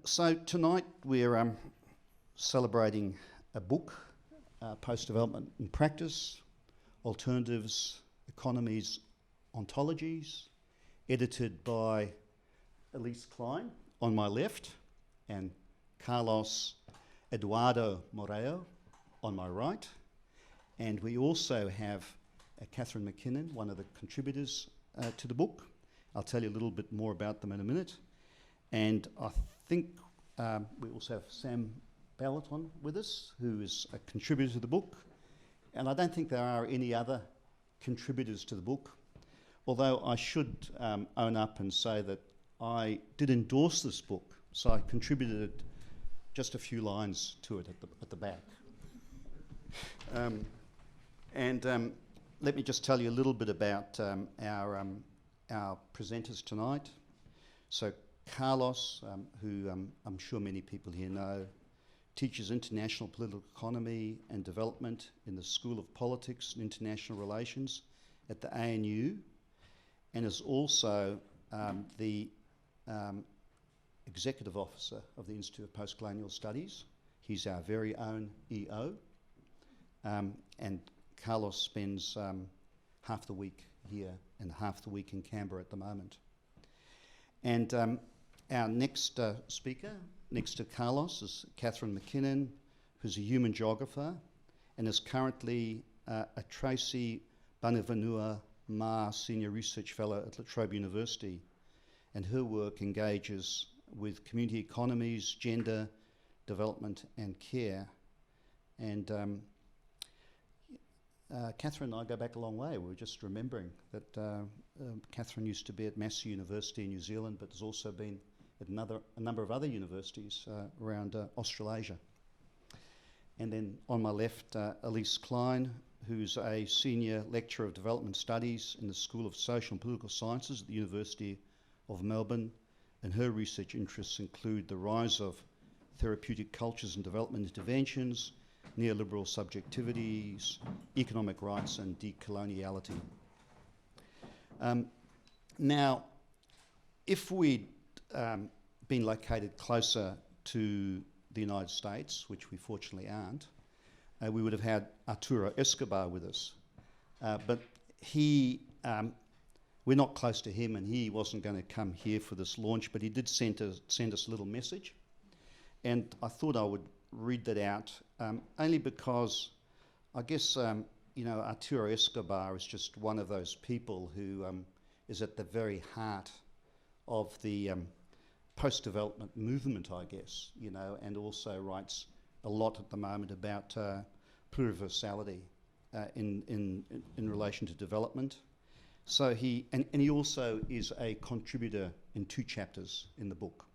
So tonight we're celebrating a book, Postdevelopment in Practice, Alternatives, Economies, Ontologies, edited by Elise Klein on my left and Carlos Eduardo Morreo on my right. And we also have Katharine McKinnon, one of the contributors to the book. I'll tell you a little bit more about them in a minute. And I think we also have Sam Ballaton with us, who is a contributor to the book. And I don't think there are any other contributors to the book, although I should own up and say that I did endorse this book, so I contributed just a few lines to it at the back. Let me just tell you a little bit about our presenters tonight. So Carlos, who I'm sure many people here know, teaches international political economy and development in the School of Politics and International Relations at the ANU, and is also the Executive Officer of the Institute of Postcolonial Studies. He's our very own EO. And Carlos spends half the week here and half the week in Canberra at the moment. And our next speaker, next to Carlos, is Katharine McKinnon, who's a human geographer and is currently a Tracy Banavanua-Mar Senior Research Fellow at La Trobe University. And her work engages with community economies, gender, development and care. And Katharine and I go back a long way. We were just remembering that Katharine used to be at Massey University in New Zealand, but has also been at a number of other universities around Australasia. And then on my left, Elise Klein, who's a Senior Lecturer of Development Studies in the School of Social and Political Sciences at the University of Melbourne, and her research interests include the rise of therapeutic cultures and development interventions, neoliberal subjectivities, economic rights and decoloniality. Now, if we'd been located closer to the United States, which we fortunately aren't, we would have had Arturo Escobar with us. But we're not close to him, and he wasn't going to come here for this launch, but he did send us a little message. And I thought I would read that out, only because I guess, Arturo Escobar is just one of those people who is at the very heart of the post-development movement, I guess, and also writes a lot at the moment about pluriversality in relation to development. So he also is a contributor in 2 chapters in the book.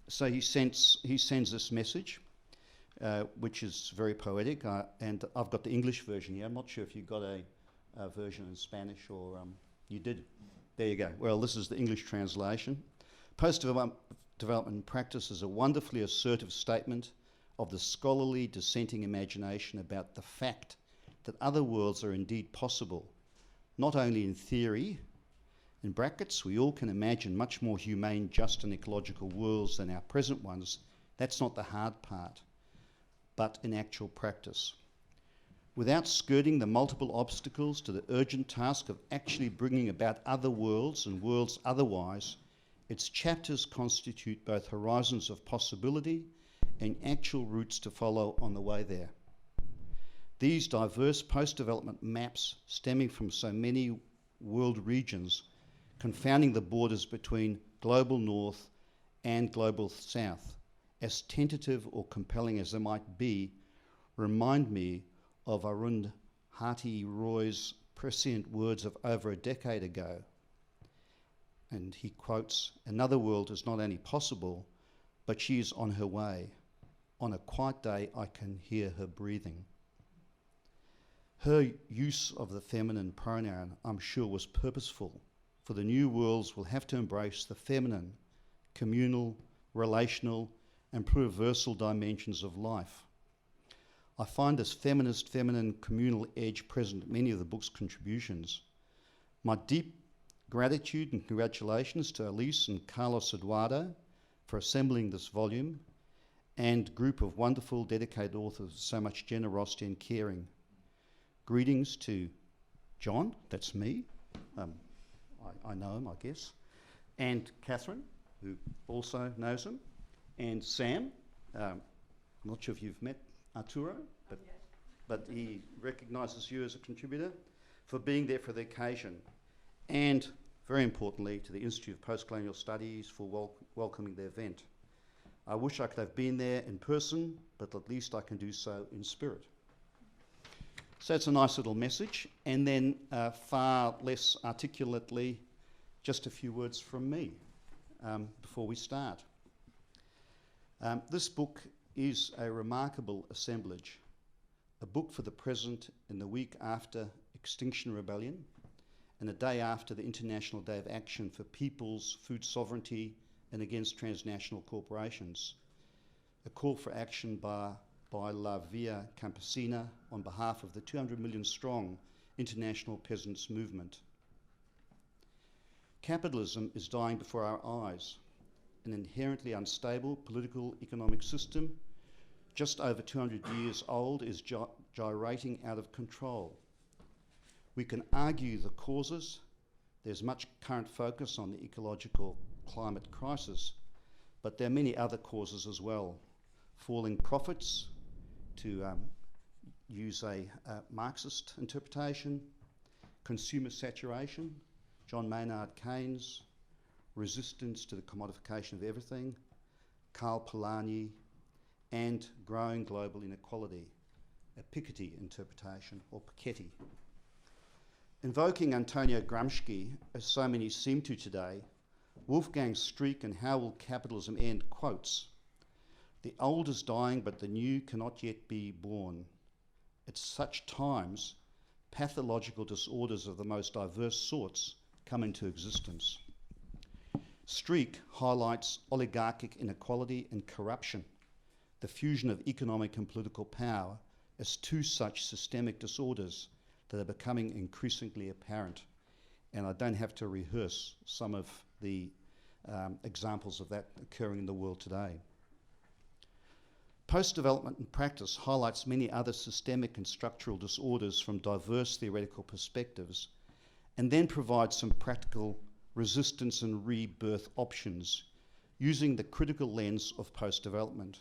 So he sends this message, which is very poetic, and I've got the English version here. I'm not sure if you got a version in Spanish or you did. There you go. Well, this is the English translation. Post-development in practice is a wonderfully assertive statement of the scholarly dissenting imagination about the fact that other worlds are indeed possible, not only in theory. In brackets, we all can imagine much more humane, just and ecological worlds than our present ones. That's not the hard part, but in actual practice. Without skirting the multiple obstacles to the urgent task of actually bringing about other worlds and worlds otherwise, its chapters constitute both horizons of possibility and actual routes to follow on the way there. These diverse post-development maps stemming from so many world regions, confounding the borders between global north and global south, as tentative or compelling as they might be, remind me of Arundhati Roy's prescient words of over a decade ago. And he quotes, "Another world is not only possible, but she is on her way. On a quiet day, I can hear her breathing." Her use of the feminine pronoun, I'm sure, was purposeful, for the new worlds will have to embrace the feminine, communal, relational, and pluriversal dimensions of life. I find this feminist, feminine, communal edge present in many of the book's contributions. My deep gratitude and congratulations to Elise and Carlos Eduardo for assembling this volume, and group of wonderful, dedicated authors with so much generosity and caring. Greetings to John, that's me, I know him, I guess, and Katharine, who also knows him, and Sam. I'm not sure if you've met Arturo, but he recognises you as a contributor, for being there for the occasion. And very importantly, to the Institute of Postcolonial Studies for welcoming the event. I wish I could have been there in person, but at least I can do so in spirit. So it's a nice little message, and then far less articulately, just a few words from me before we start. This book is a remarkable assemblage, a book for the present in the week after Extinction Rebellion and the day after the International Day of Action for People's Food Sovereignty and against transnational corporations, a call for action by La Via Campesina on behalf of the 200 million strong international peasants movement. Capitalism is dying before our eyes, an inherently unstable political economic system just over 200 years old is gyrating out of control. We can argue the causes. There's much current focus on the ecological climate crisis, but there are many other causes as well. Falling profits, to use a Marxist interpretation, consumer saturation, John Maynard Keynes, resistance to the commodification of everything, Karl Polanyi, and growing global inequality, a Piketty interpretation, or Piketty. Invoking Antonio Gramsci, as so many seem to today, Wolfgang Streeck in How Will Capitalism End quotes, "The old is dying, but the new cannot yet be born. At such times, pathological disorders of the most diverse sorts come into existence." Streeck highlights oligarchic inequality and corruption, the fusion of economic and political power, as two such systemic disorders that are becoming increasingly apparent. And I don't have to rehearse some of the examples of that occurring in the world today. Post-development in practice highlights many other systemic and structural disorders from diverse theoretical perspectives, and then provides some practical resistance and rebirth options using the critical lens of post-development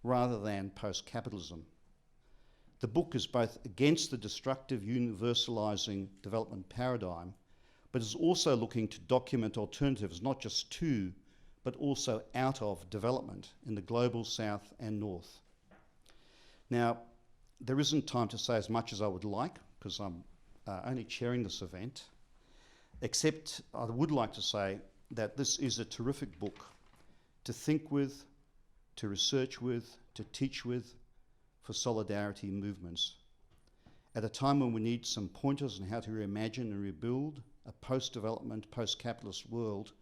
rather than post-capitalism. The book is both against the destructive universalizing development paradigm, but is also looking to document alternatives not just to, but also out of development in the global south and north. Now, there isn't time to say as much as I would like, because I'm only chairing this event, except I would like to say that this is a terrific book to think with, to research with, to teach with, for solidarity movements. At a time when we need some pointers on how to reimagine and rebuild a post-development, post-capitalist world,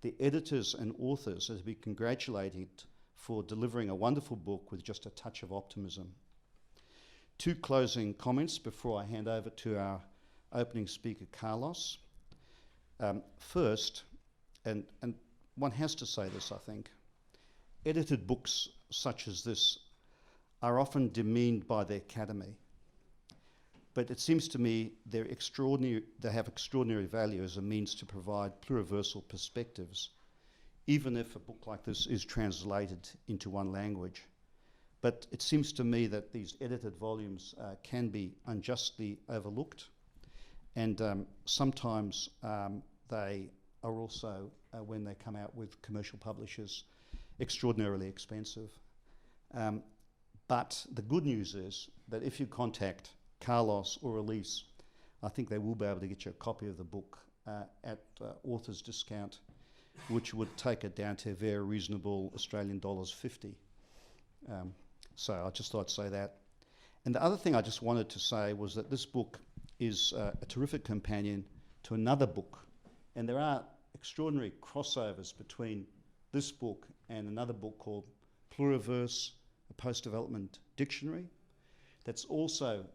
the editors and authors are to be congratulated for delivering a wonderful book with just a touch of optimism. Two closing comments before I hand over to our opening speaker, Carlos. First, and one has to say this, I think, edited books such as this are often demeaned by the academy. But it seems to me they have extraordinary value as a means to provide pluriversal perspectives, even if a book like this is translated into one language. But it seems to me that these edited volumes can be unjustly overlooked, and sometimes they are also, when they come out with commercial publishers, extraordinarily expensive. But the good news is that if you contact Carlos or Elise, I think they will be able to get you a copy of the book at author's discount, which would take it down to a very reasonable Australian dollars 50. So I just thought I'd say that. And the other thing I just wanted to say was that this book is a terrific companion to another book. And there are extraordinary crossovers between this book and another book called Pluriverse, a Post-Development Dictionary, that's also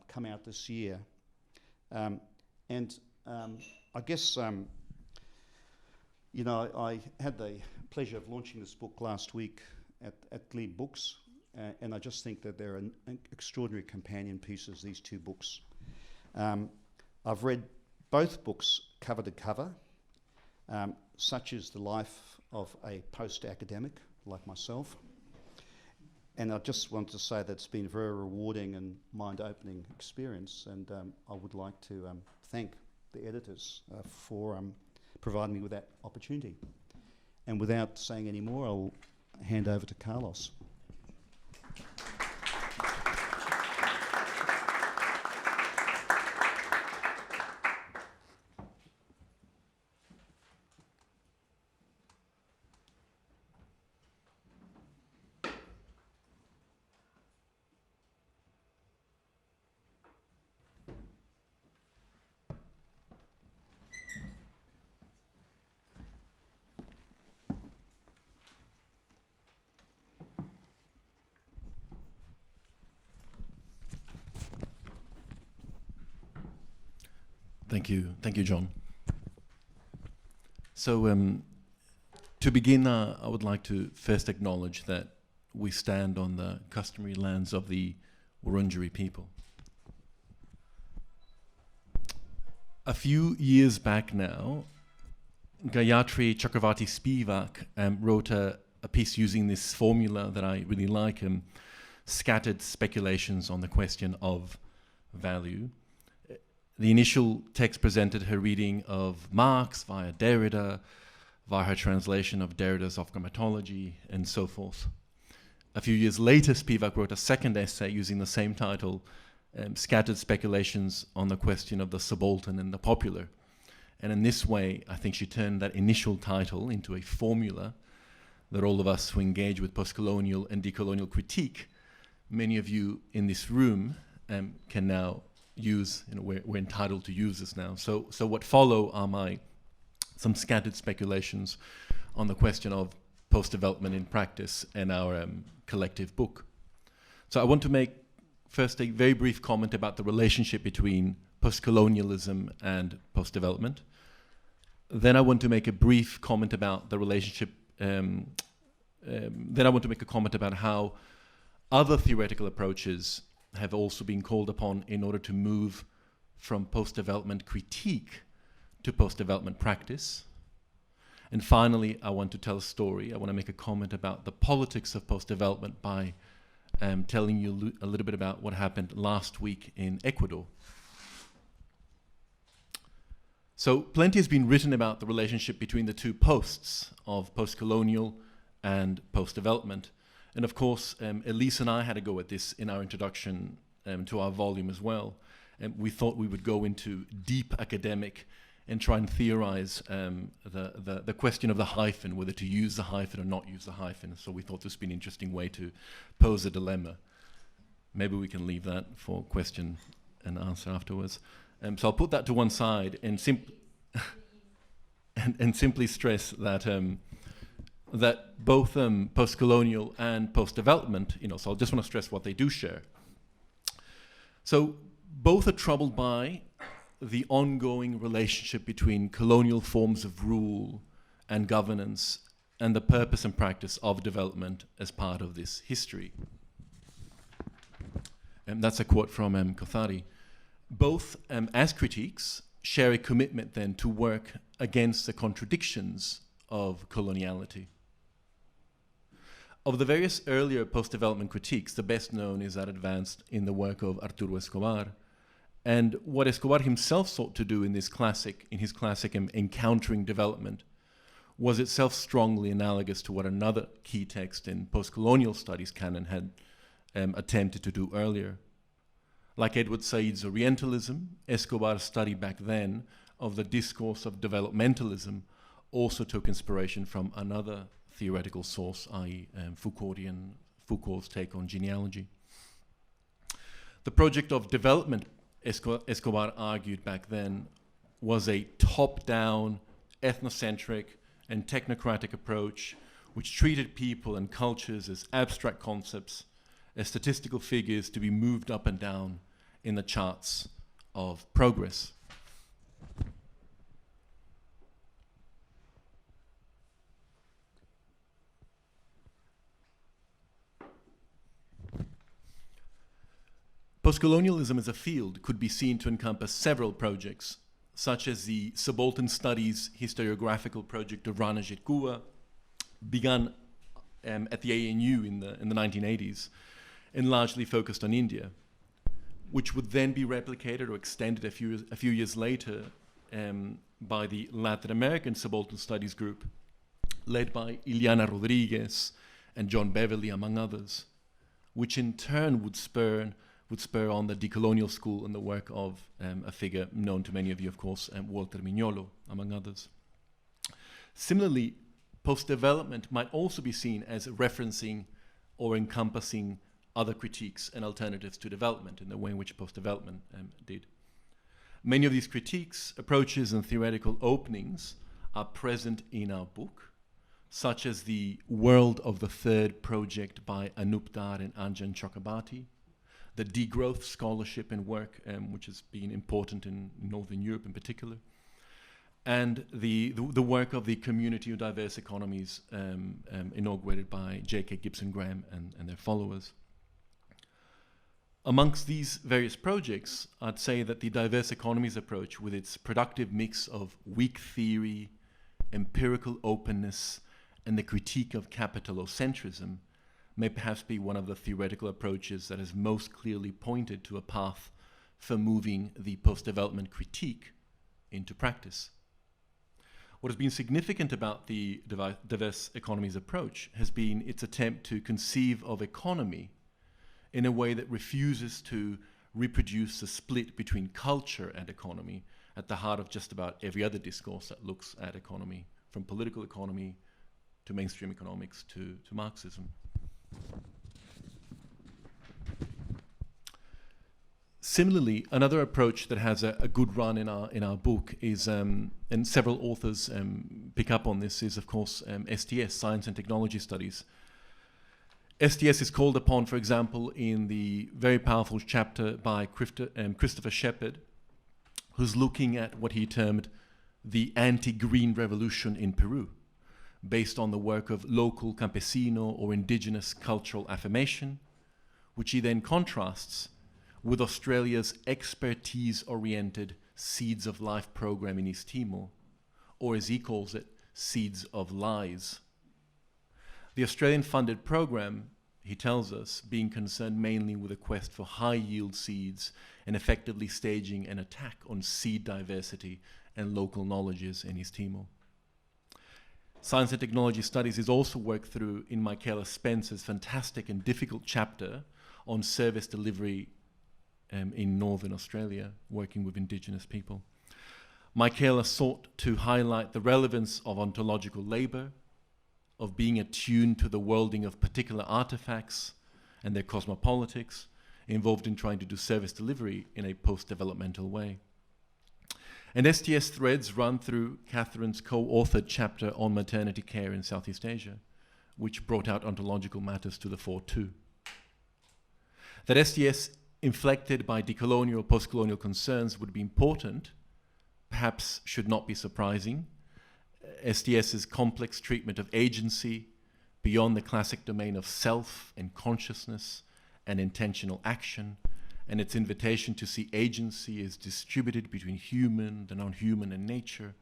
come out this year. I guess, I had the pleasure of launching this book last week at Glebe Books, and I just think that they're an extraordinary companion pieces, these two books. I've read both books cover to cover. Such is the life of a post-academic like myself. And I just want to say that it's been a very rewarding and mind-opening experience, and I would like to thank the editors for providing me with that opportunity. And without saying any more, I'll hand over to Carlos. Thank you, Jon. So to begin, I would like to first acknowledge that we stand on the customary lands of the Wurundjeri people. A few years back now, Gayatri Chakravarti Spivak wrote a piece using this formula that I really like, scattered speculations on the question of value. The initial text presented her reading of Marx via Derrida, via her translation of Derrida's Of Grammatology, and so forth. A few years later, Spivak wrote a second essay using the same title, Scattered Speculations on the Question of the Subaltern and the Popular. And in this way, I think she turned that initial title into a formula that all of us who engage with postcolonial and decolonial critique, many of you in this room, can now use. We're entitled to use this now. So what follow are some scattered speculations on the question of post-development in practice in our collective book. So I want to make first a very brief comment about the relationship between post-colonialism and post-development. Then I want to make a brief comment about the relationship. Then I want to make a comment about how other theoretical approaches have also been called upon in order to move from post-development critique to post-development practice. And finally, I want to tell a story. I want to make a comment about the politics of post-development by telling you a little bit about what happened last week in Ecuador. So plenty has been written about the relationship between the two posts of post-colonial and post-development. And of course, Elise and I had a go at this in our introduction to our volume as well. And we thought we would go into deep academic and try and theorize the question of the hyphen, whether to use the hyphen or not use the hyphen. So we thought this would be an interesting way to pose a dilemma. Maybe we can leave that for question and answer afterwards. So I'll put that to one side and simply stress that that both post-colonial and post-development, so I just want to stress what they do share. So both are troubled by the ongoing relationship between colonial forms of rule and governance and the purpose and practice of development as part of this history. And that's a quote from Katharine. Both, as critiques, share a commitment then to work against the contradictions of coloniality. Of the various earlier post-development critiques, the best known is that advanced in the work of Arturo Escobar. And what Escobar himself sought to do in his classic Encountering Development was itself strongly analogous to what another key text in post-colonial studies canon had attempted to do earlier. Like Edward Said's Orientalism, Escobar's study back then of the discourse of developmentalism also took inspiration from another theoretical source, i.e. Foucault's take on genealogy. The project of development, Escobar argued back then, was a top-down, ethnocentric, and technocratic approach which treated people and cultures as abstract concepts, as statistical figures to be moved up and down in the charts of progress. Postcolonialism as a field could be seen to encompass several projects, such as the Subaltern Studies historiographical project of Rana Jetkua, begun at the ANU in the 1980s, and largely focused on India, which would then be replicated or extended a few years later by the Latin American Subaltern Studies group, led by Ileana Rodriguez and John Beverly, among others, which in turn would spur on the decolonial school and the work of a figure known to many of you, of course, Walter Mignolo, among others. Similarly, post-development might also be seen as referencing or encompassing other critiques and alternatives to development in the way in which post-development did. Many of these critiques, approaches, and theoretical openings are present in our book, such as the World of the Third project by Anup Dar and Anjan Chakrabarti, the degrowth scholarship and work, which has been important in Northern Europe in particular, and the work of the Community of Diverse Economies inaugurated by J.K. Gibson Graham and their followers. Amongst these various projects, I'd say that the diverse economies approach, with its productive mix of weak theory, empirical openness, and the critique of capitalocentrism, may perhaps be one of the theoretical approaches that has most clearly pointed to a path for moving the post-development critique into practice. What has been significant about the diverse economies approach has been its attempt to conceive of economy in a way that refuses to reproduce the split between culture and economy at the heart of just about every other discourse that looks at economy, from political economy to mainstream economics to Marxism. Similarly, another approach that has a good run in our book is, and several authors pick up on this, is of course STS, Science and Technology Studies. STS is called upon, for example, in the very powerful chapter by Christopher Shepard, who's looking at what he termed the anti-green revolution in Peru, based on the work of local campesino or indigenous cultural affirmation, which he then contrasts with Australia's expertise-oriented Seeds of Life program in East Timor, or as he calls it, Seeds of Lies. The Australian-funded program, he tells us, being concerned mainly with a quest for high-yield seeds and effectively staging an attack on seed diversity and local knowledges in East Timor. Science and Technology Studies is also worked through in Michaela Spencer's fantastic and difficult chapter on service delivery in Northern Australia, working with Indigenous people. Michaela sought to highlight the relevance of ontological labor, of being attuned to the worlding of particular artifacts and their cosmopolitics, involved in trying to do service delivery in a post-developmental way. And STS threads run through Katharine's co-authored chapter on maternity care in Southeast Asia, which brought out ontological matters to the fore too. That STS, inflected by decolonial, post-colonial concerns, would be important, perhaps should not be surprising. STS's complex treatment of agency beyond the classic domain of self and consciousness and intentional action, and its invitation to see agency as distributed between human, the non-human, and nature,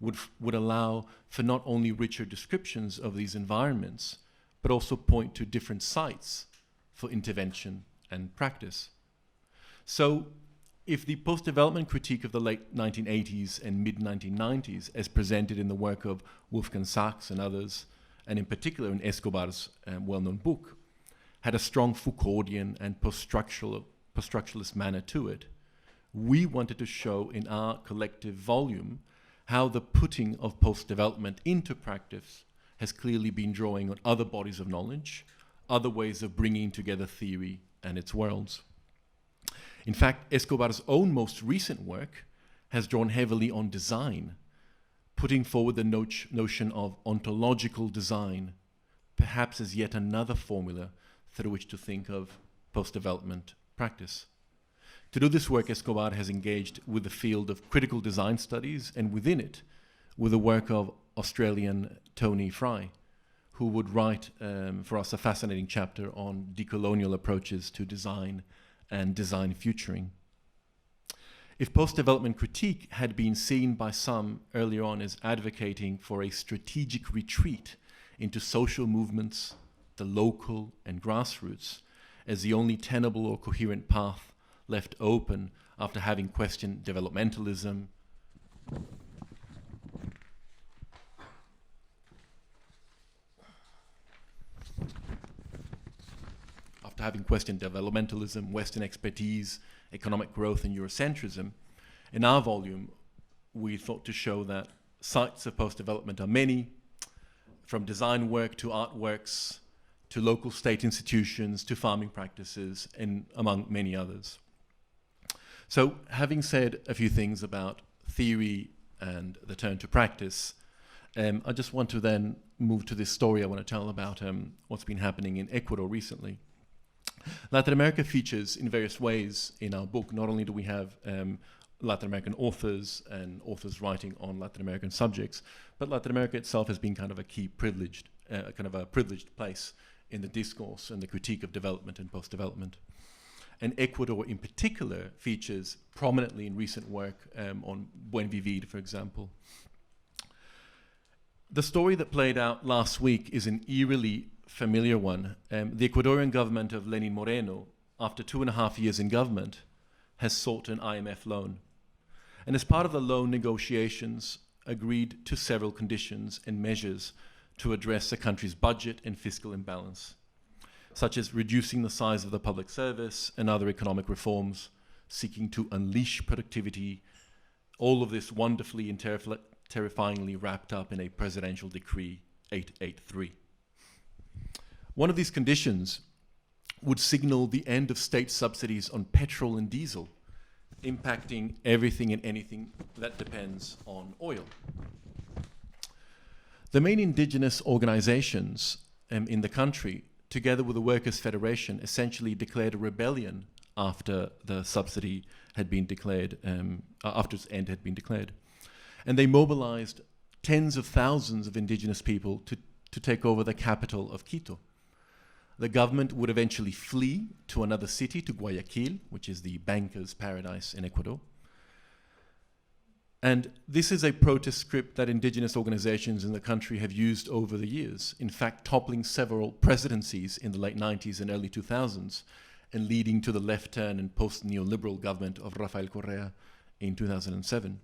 would allow for not only richer descriptions of these environments, but also point to different sites for intervention and practice. So, if the post-development critique of the late 1980s and mid-1990s, as presented in the work of Wolfgang Sachs and others, and in particular in Escobar's well-known book, had a strong Foucauldian and post-structuralist manner to it, we wanted to show in our collective volume how the putting of post-development into practice has clearly been drawing on other bodies of knowledge, other ways of bringing together theory and its worlds. In fact, Escobar's own most recent work has drawn heavily on design, putting forward the notion of ontological design, perhaps as yet another formula through which to think of post-development practice. To do this work, Escobar has engaged with the field of critical design studies, and within it, with the work of Australian Tony Fry, who would write for us a fascinating chapter on decolonial approaches to design and design futuring. If post-development critique had been seen by some earlier on as advocating for a strategic retreat into social movements, the local and grassroots, as the only tenable or coherent path left open after having questioned developmentalism, Western expertise, economic growth, and Eurocentrism, in our volume, we thought to show that sites of post-development are many, from design work to artworks, to local state institutions, to farming practices, and among many others. So, having said a few things about theory and the turn to practice, I just want to then move to this story I want to tell about what's been happening in Ecuador recently. Latin America features in various ways in our book. Not only do we have Latin American authors and authors writing on Latin American subjects, but Latin America itself has been kind of a key privileged place in the discourse and the critique of development and post-development. And Ecuador in particular features prominently in recent work on Buen Vivir, for example. The story that played out last week is an eerily familiar one. The Ecuadorian government of Lenin Moreno, after 2.5 years in government, has sought an IMF loan. And as part of the loan negotiations, agreed to several conditions and measures to address the country's budget and fiscal imbalance, such as reducing the size of the public service and other economic reforms, seeking to unleash productivity, all of this wonderfully and terrifyingly wrapped up in a presidential decree 883. One of these conditions would signal the end of state subsidies on petrol and diesel, impacting everything and anything that depends on oil. The main indigenous organizations in the country, together with the Workers' Federation, essentially declared a rebellion after the subsidy had been declared, after its end had been declared. And they mobilized tens of thousands of indigenous people to take over the capital of Quito. The government would eventually flee to another city, to Guayaquil, which is the banker's paradise in Ecuador. And this is a protest script that indigenous organizations in the country have used over the years, in fact toppling several presidencies in the late 90s and early 2000s, and leading to the left turn and post-neoliberal government of Rafael Correa in 2007.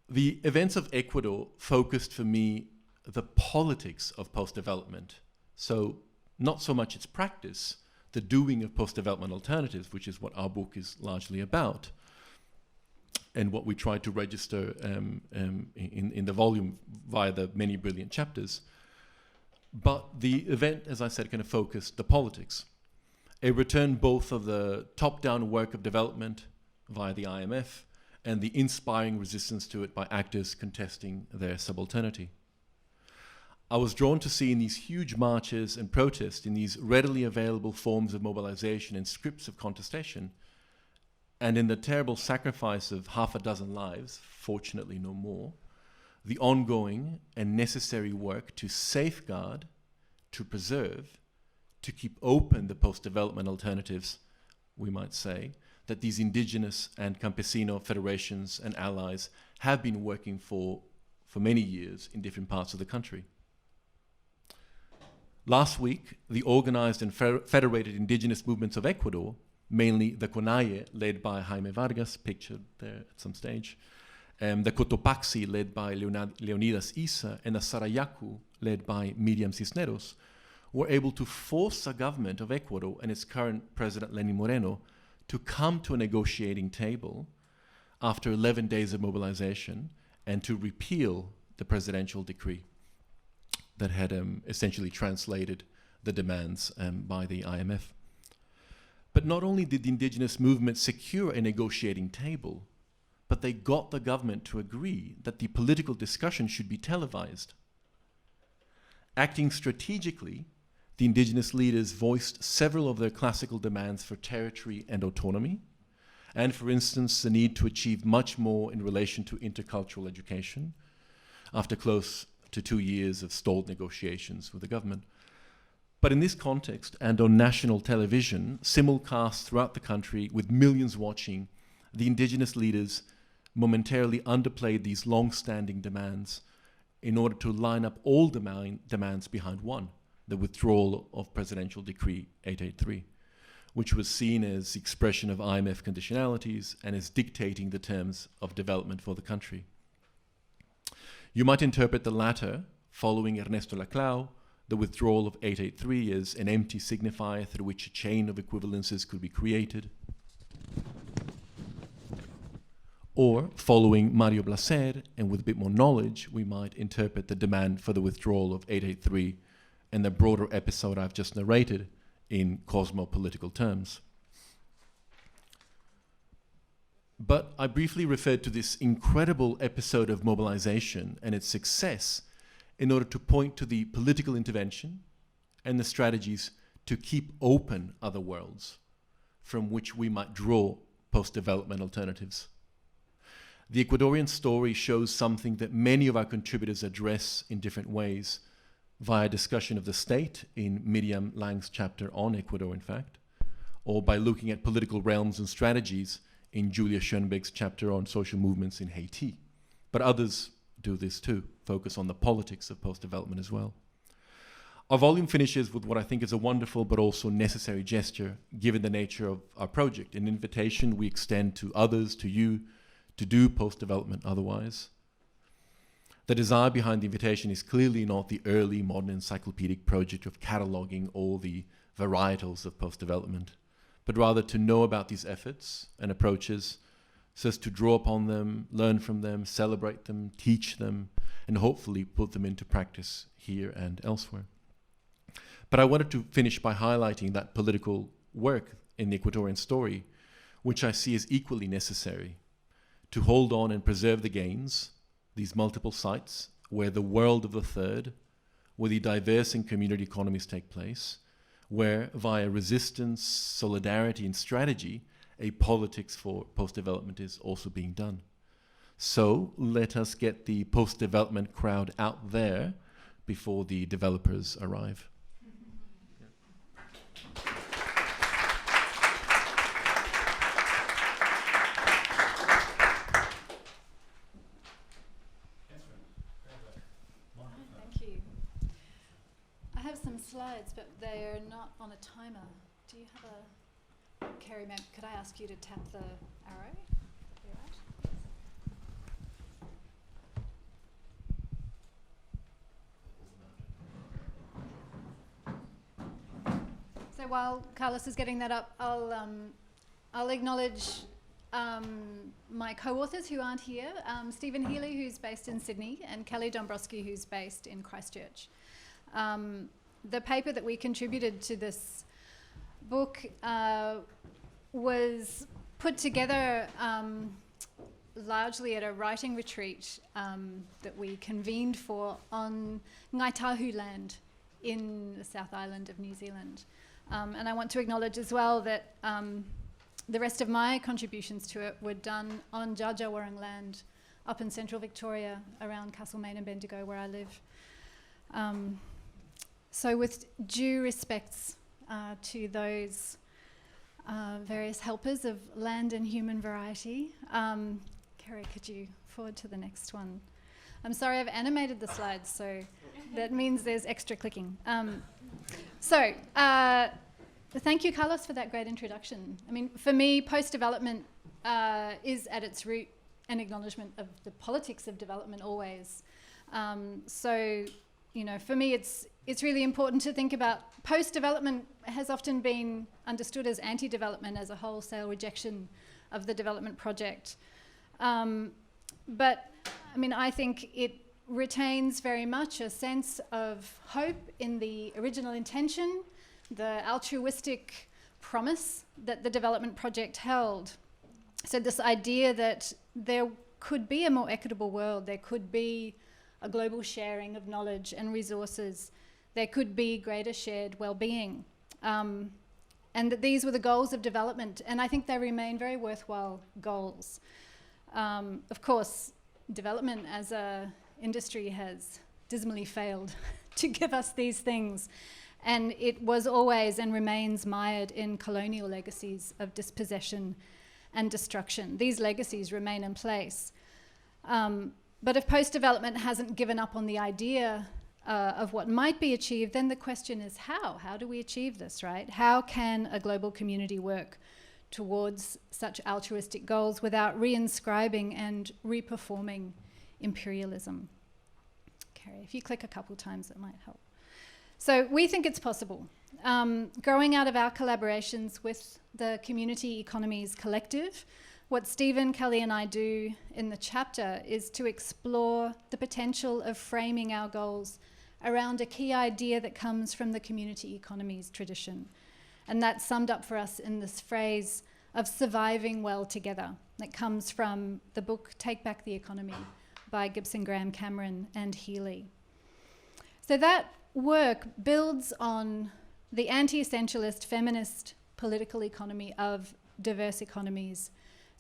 The events of Ecuador focused for me the politics of post-development. So not so much its practice, the doing of post-development alternatives, which is what our book is largely about, and what we try to register in the volume via the many brilliant chapters. But the event, as I said, kind of focused the politics. A return both of the top-down work of development via the IMF and the inspiring resistance to it by actors contesting their subalternity. I was drawn to see in these huge marches and protests, in these readily available forms of mobilization and scripts of contestation, and in the terrible sacrifice of 6 lives, fortunately no more, the ongoing and necessary work to safeguard, to preserve, to keep open the post-development alternatives, we might say, that these indigenous and campesino federations and allies have been working for many years in different parts of the country. Last week, the organized and federated indigenous movements of Ecuador, mainly the CONAIE, led by Jaime Vargas, pictured there at some stage, the Cotopaxi, led by Leonidas Issa, and the Sarayaku, led by Miriam Cisneros, were able to force the government of Ecuador and its current president, Lenin Moreno, to come to a negotiating table after 11 days of mobilization and to repeal the presidential decree that had essentially translated the demands by the IMF. But not only did the indigenous movement secure a negotiating table, but they got the government to agree that the political discussion should be televised. Acting strategically, the indigenous leaders voiced several of their classical demands for territory and autonomy, and for instance, the need to achieve much more in relation to intercultural education, after close to 2 years of stalled negotiations with the government. But in this context, and on national television, simulcast throughout the country with millions watching, the indigenous leaders momentarily underplayed these long-standing demands in order to line up all demands behind one, the withdrawal of Presidential Decree 883, which was seen as expression of IMF conditionalities and as dictating the terms of development for the country. You might interpret the latter, following Ernesto Laclau, the withdrawal of 883 as an empty signifier through which a chain of equivalences could be created. Or, following Mario Blaser, and with a bit more knowledge, we might interpret the demand for the withdrawal of 883 and the broader episode I've just narrated in cosmopolitical terms. But I briefly referred to this incredible episode of mobilization and its success in order to point to the political intervention and the strategies to keep open other worlds from which we might draw post-development alternatives. The Ecuadorian story shows something that many of our contributors address in different ways via discussion of the state in Miriam Lang's chapter on Ecuador, in fact, or by looking at political realms and strategies in Julia Schoenberg's chapter on social movements in Haiti. But others do this too, focus on the politics of post-development as well. Our volume finishes with what I think is a wonderful but also necessary gesture, given the nature of our project, an invitation we extend to others, to you, to do post-development otherwise. The desire behind the invitation is clearly not the early modern encyclopedic project of cataloging all the varietals of post-development, but rather to know about these efforts and approaches so as to draw upon them, learn from them, celebrate them, teach them, and hopefully put them into practice here and elsewhere. But I wanted to finish by highlighting that political work in the Ecuadorian story, which I see as equally necessary to hold on and preserve the gains, these multiple sites where the world of the third, where the diverse and community economies take place, where via resistance, solidarity, and strategy, a politics for post-development is also being done. So let us get the post-development crowd out there before the developers arrive. Thank you. I have some slides, but they are not on a timer. Do you have a... Kerry, could I ask you to tap the arrow? You're right. So while Carlos is getting that up, I'll acknowledge my co-authors who aren't here, Stephen Healy, who's based in Sydney, and Kelly Dombrowski, who's based in Christchurch. The paper that we contributed to this book was put together largely at a writing retreat that we convened for on Ngaitahu land in the South Island of New Zealand. And I want to acknowledge as well that the rest of my contributions to it were done on Dja land up in central Victoria around Castlemaine and Bendigo where I live. So with due respects to those various helpers of land and human variety. Kerry, could you forward to the next one? I'm sorry, I've animated the slides, so that means there's extra clicking. Thank you, Carlos, for that great introduction. I mean, for me, post-development is at its root an acknowledgement of the politics of development always. You know, for me, it's really important to think about post-development has often been understood as anti-development, as a wholesale rejection of the development project. But, I mean, I think it retains very much a sense of hope in the original intention, the altruistic promise that the development project held. So this idea that there could be a more equitable world, there could be a global sharing of knowledge and resources, there could be greater shared well-being, and that these were the goals of development, and I think they remain very worthwhile goals. Of course, development as a industry has dismally failed to give us these things, And it was always and remains mired in colonial legacies of dispossession and destruction. These legacies remain in place. But if post-development hasn't given up on the idea of what might be achieved, then the question is how? How do we achieve this, right? How can a global community work towards such altruistic goals without re-inscribing and reperforming imperialism? Okay, if you click a couple times, it might help. So we think it's possible. Growing out of our collaborations with the Community Economies Collective, what Stephen, Kelly and I do in the chapter is to explore the potential of framing our goals around a key idea that comes from the community economies tradition. And that's summed up for us in this phrase of surviving well together. That comes from the book Take Back the Economy by Gibson, Graham, Cameron and Healy. So that work builds on the anti-essentialist feminist political economy of diverse economies,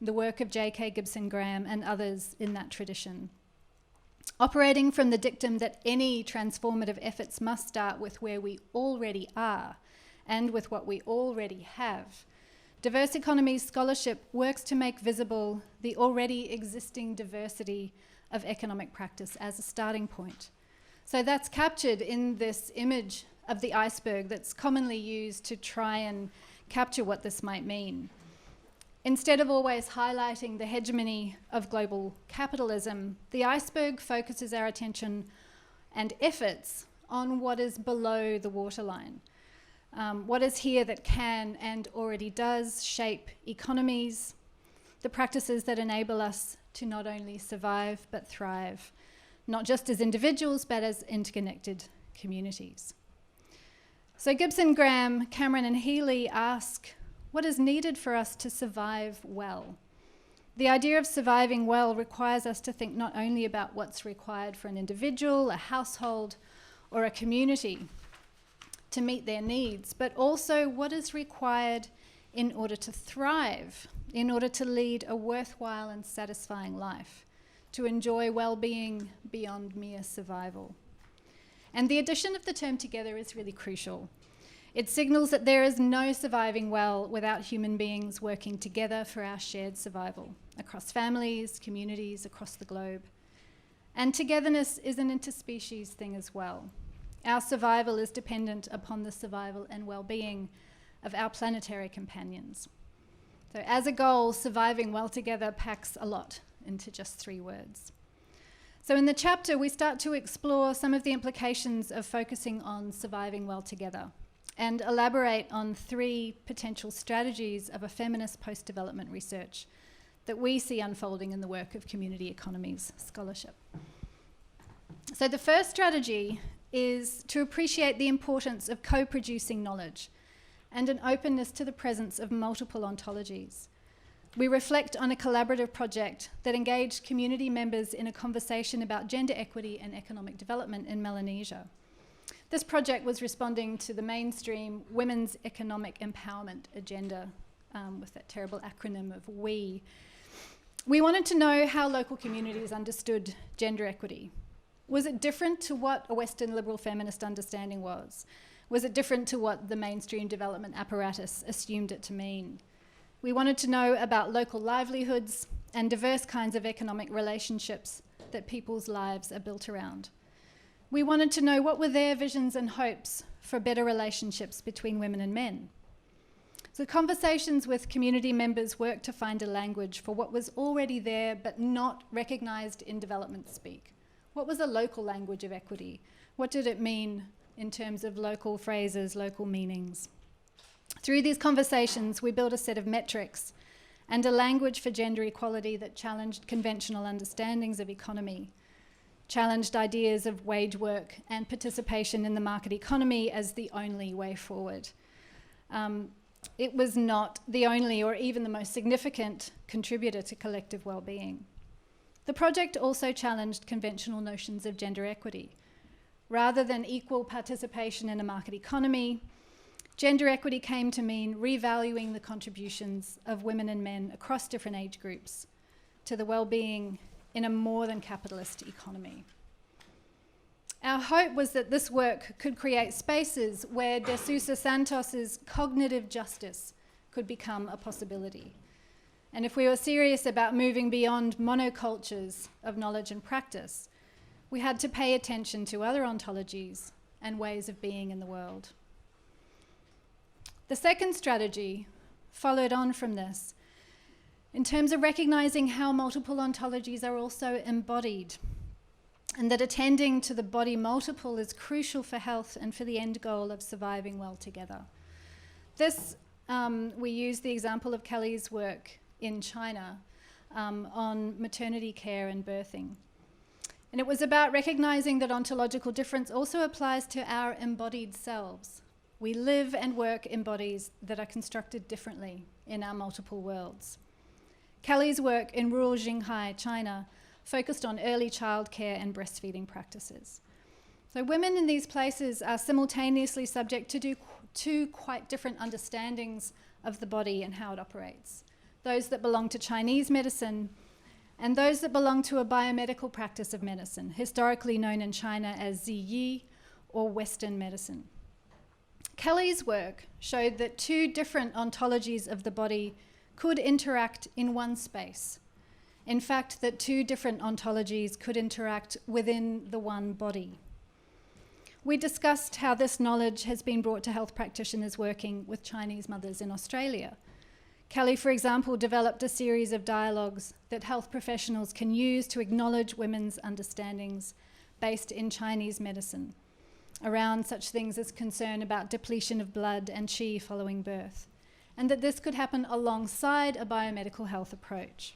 the work of J.K. Gibson Graham and others in that tradition. Operating from the dictum that any transformative efforts must start with where we already are and with what we already have, diverse economies scholarship works to make visible the already existing diversity of economic practice as a starting point. So that's captured in this image of the iceberg that's commonly used to try and capture what this might mean. Instead of always highlighting the hegemony of global capitalism, the iceberg focuses our attention and efforts on what is below the waterline. What is here that can and already does shape economies, the practices that enable us to not only survive but thrive, not just as individuals but as interconnected communities. So Gibson, Graham, Cameron and Healy ask, what is needed for us to survive well? The idea of surviving well requires us to think not only about what's required for an individual, a household, or a community to meet their needs, but also what is required in order to thrive, in order to lead a worthwhile and satisfying life, to enjoy well-being beyond mere survival. And the addition of the term together is really crucial. It signals that there is no surviving well without human beings working together for our shared survival across families, communities, across the globe. And togetherness is an interspecies thing as well. Our survival is dependent upon the survival and well-being of our planetary companions. So as a goal, surviving well together packs a lot into just 3 words. So in the chapter, we start to explore some of the implications of focusing on surviving well together and elaborate on 3 potential strategies of a feminist post-development research that we see unfolding in the work of community economies scholarship. So the first strategy is to appreciate the importance of co-producing knowledge and an openness to the presence of multiple ontologies. We reflect on a collaborative project that engaged community members in a conversation about gender equity and economic development in Melanesia. This project was responding to the mainstream women's economic empowerment agenda with that terrible acronym of WE. We wanted to know how local communities understood gender equity. Was it different to what a Western liberal feminist understanding was? Was it different to what the mainstream development apparatus assumed it to mean? We wanted to know about local livelihoods and diverse kinds of economic relationships that people's lives are built around. We wanted to know what were their visions and hopes for better relationships between women and men. So conversations with community members worked to find a language for what was already there but not recognised in development speak. What was a local language of equity? What did it mean in terms of local phrases, local meanings? Through these conversations, we built a set of metrics and a language for gender equality that challenged conventional understandings of economy, challenged ideas of wage work and participation in the market economy as the only way forward. It was not the only or even the most significant contributor to collective well-being. The project also challenged conventional notions of gender equity. Rather than equal participation in a market economy, gender equity came to mean revaluing the contributions of women and men across different age groups to the well-being in a more than capitalist economy. Our hope was that this work could create spaces where De Sousa Santos's cognitive justice could become a possibility. And if we were serious about moving beyond monocultures of knowledge and practice, we had to pay attention to other ontologies and ways of being in the world. The second strategy followed on from this in terms of recognizing how multiple ontologies are also embodied, and that attending to the body multiple is crucial for health and for the end goal of surviving well together. This, we use the example of Kelly's work in China on maternity care and birthing. And it was about recognizing that ontological difference also applies to our embodied selves. We live and work in bodies that are constructed differently in our multiple worlds. Kelly's work in rural Qinghai, China, focused on early childcare and breastfeeding practices. So women in these places are simultaneously subject to two quite different understandings of the body and how it operates. Those that belong to Chinese medicine and those that belong to a biomedical practice of medicine, historically known in China as Ziyi or Western medicine. Kelly's work showed that two different ontologies of the body could interact in one space. In fact, that two different ontologies could interact within the one body. We discussed how this knowledge has been brought to health practitioners working with Chinese mothers in Australia. Kelly, for example, developed a series of dialogues that health professionals can use to acknowledge women's understandings based in Chinese medicine around such things as concern about depletion of blood and qi following birth, and that this could happen alongside a biomedical health approach.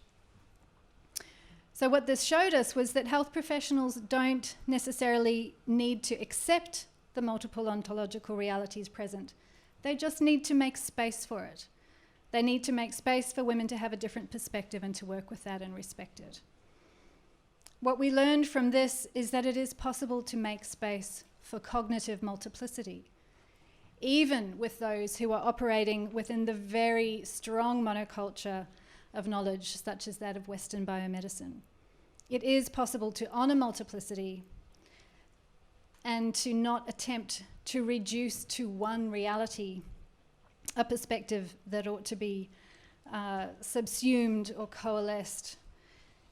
So what this showed us was that health professionals don't necessarily need to accept the multiple ontological realities present. They just need to make space for it. They need to make space for women to have a different perspective and to work with that and respect it. What we learned from this is that it is possible to make space for cognitive multiplicity, even with those who are operating within the very strong monoculture of knowledge, such as that of Western biomedicine. It is possible to honour multiplicity and to not attempt to reduce to one reality a perspective that ought to be subsumed or coalesced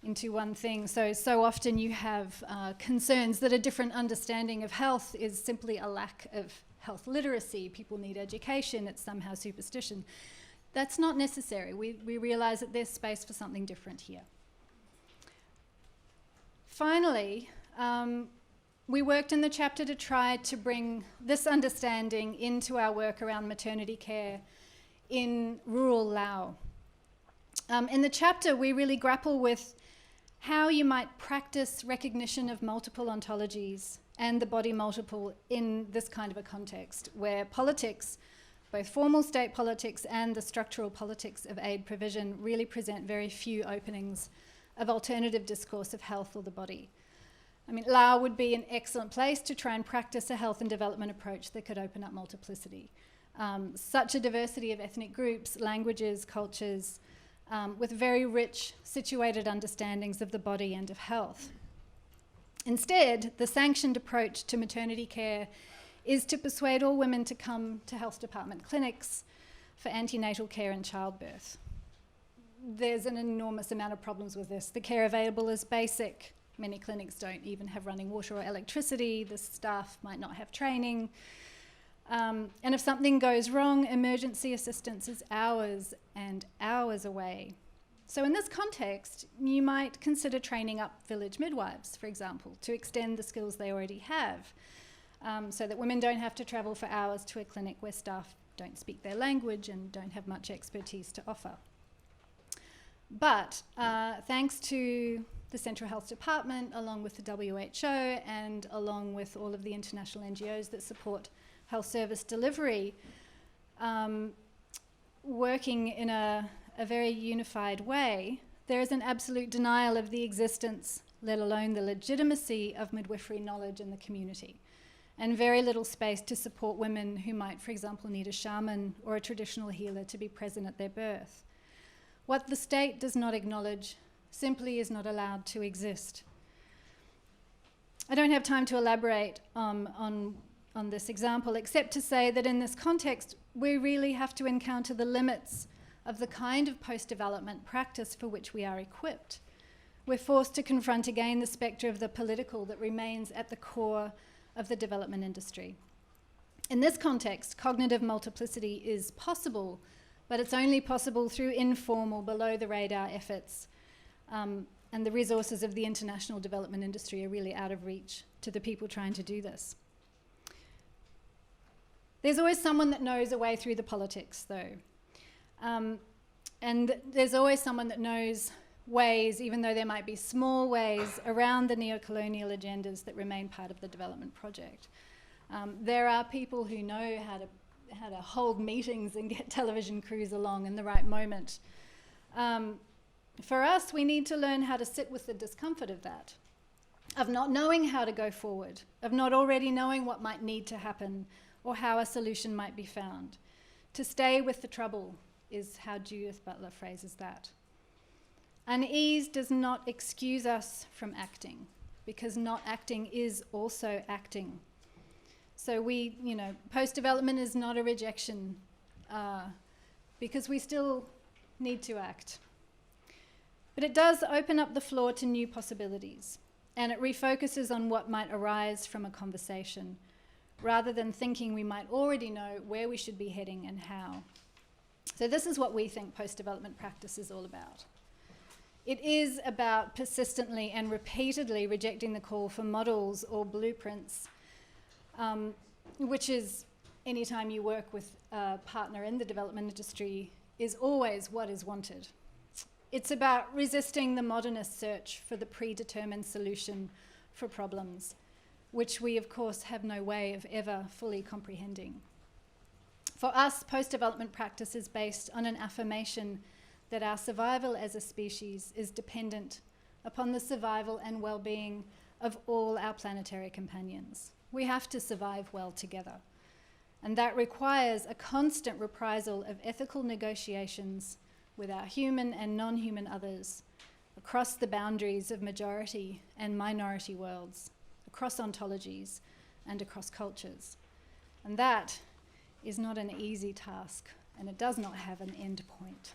into one thing. So often you have concerns that a different understanding of health is simply a lack of health literacy. People need education, it's somehow superstition. That's not necessary. We realise that there's space for something different here. Finally, we worked in the chapter to try to bring this understanding into our work around maternity care in rural Laos. In the chapter, we really grapple with how you might practice recognition of multiple ontologies and the body multiple in this kind of a context, where politics, both formal state politics and the structural politics of aid provision, really present very few openings of alternative discourse of health or the body. I mean, Laos would be an excellent place to try and practice a health and development approach that could open up multiplicity. Such a diversity of ethnic groups, languages, cultures, with very rich, situated understandings of the body and of health. Instead, the sanctioned approach to maternity care is to persuade all women to come to health department clinics for antenatal care and childbirth. There's an enormous amount of problems with this. The care available is basic. Many clinics don't even have running water or electricity. The staff might not have training. And if something goes wrong, emergency assistance is hours and hours away. So in this context, you might consider training up village midwives, for example, to extend the skills they already have, so that women don't have to travel for hours to a clinic where staff don't speak their language and don't have much expertise to offer. But thanks to the Central Health Department, along with the WHO and along with all of the international NGOs that support health service delivery, working in a very unified way, there is an absolute denial of the existence, let alone the legitimacy, of midwifery knowledge in the community, and very little space to support women who might, for example, need a shaman or a traditional healer to be present at their birth. What the state does not acknowledge simply is not allowed to exist. I don't have time to elaborate on this example, except to say that in this context, we really have to encounter the limits of the kind of post-development practice for which we are equipped. We're forced to confront again the spectre of the political that remains at the core of the development industry. In this context, cognitive multiplicity is possible, but it's only possible through informal, below-the-radar efforts, and the resources of the international development industry are really out of reach to the people trying to do this. There's always someone that knows a way through the politics, though. And there's always someone that knows ways, even though there might be small ways, around the neo-colonial agendas that remain part of the development project. There are people who know how to hold meetings and get television crews along in the right moment. For us, we need to learn how to sit with the discomfort of that, of not knowing how to go forward, of not already knowing what might need to happen or how a solution might be found. To stay with the trouble is how Judith Butler phrases that. Unease does not excuse us from acting, because not acting is also acting. So post-development is not a rejection, because we still need to act. But it does open up the floor to new possibilities, and it refocuses on what might arise from a conversation, rather than thinking we might already know where we should be heading and how. So this is what we think post-development practice is all about. It is about persistently and repeatedly rejecting the call for models or blueprints, which is, anytime you work with a partner in the development industry, is always what is wanted. It's about resisting the modernist search for the predetermined solution for problems, which we, of course, have no way of ever fully comprehending. For us, post-development practice is based on an affirmation that our survival as a species is dependent upon the survival and well-being of all our planetary companions. We have to survive well together. And that requires a constant reprisal of ethical negotiations with our human and non-human others across the boundaries of majority and minority worlds, across ontologies and across cultures. And that is not an easy task, and it does not have an end point.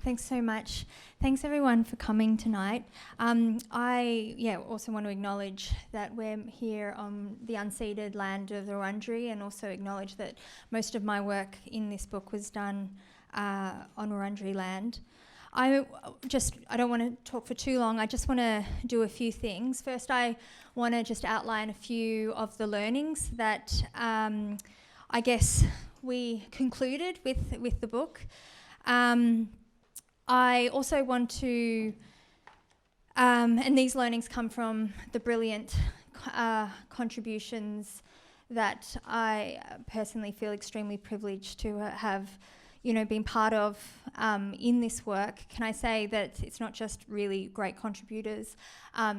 Thanks so much. Thanks everyone for coming tonight. I also want to acknowledge that we're here on the unceded land of the Wurundjeri, and also acknowledge that most of my work in this book was done on Wurundjeri land. I don't want to talk for too long. I just want to do a few things. First, I want to just outline a few of the learnings that I guess we concluded with the book. I also want to, and these learnings come from the brilliant contributions that I personally feel extremely privileged to have, been part of in this work. Can I say that it's not just really great contributors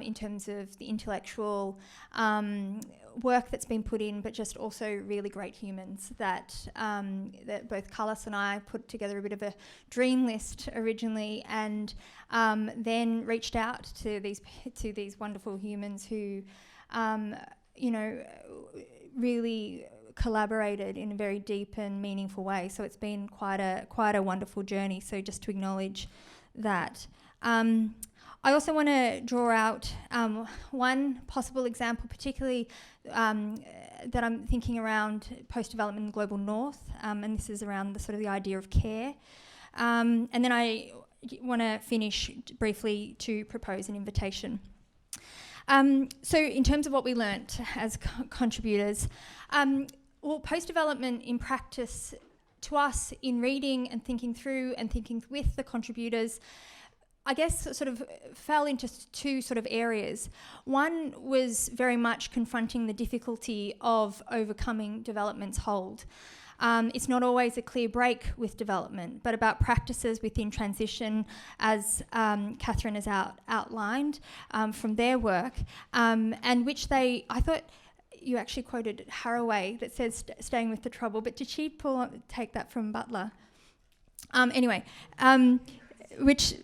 in terms of the intellectual work that's been put in, but just also really great humans that both Carlos and I put together a bit of a dream list originally, and then reached out to these wonderful humans who really collaborated in a very deep and meaningful way. So it's been quite a wonderful journey. So just to acknowledge that. I also want to draw out one possible example, particularly that I'm thinking around post-development in the global north, and this is around the idea of care. And then I want to finish briefly to propose an invitation. So in terms of what we learnt as contributors, post-development in practice to us in reading and thinking through and thinking with the contributors, I guess fell into two areas. One was very much confronting the difficulty of overcoming development's hold. It's not always a clear break with development, but about practices within transition, as Katharine has outlined from their work, and which I thought you actually quoted Haraway that says staying with the trouble, but did she take that from Butler? Which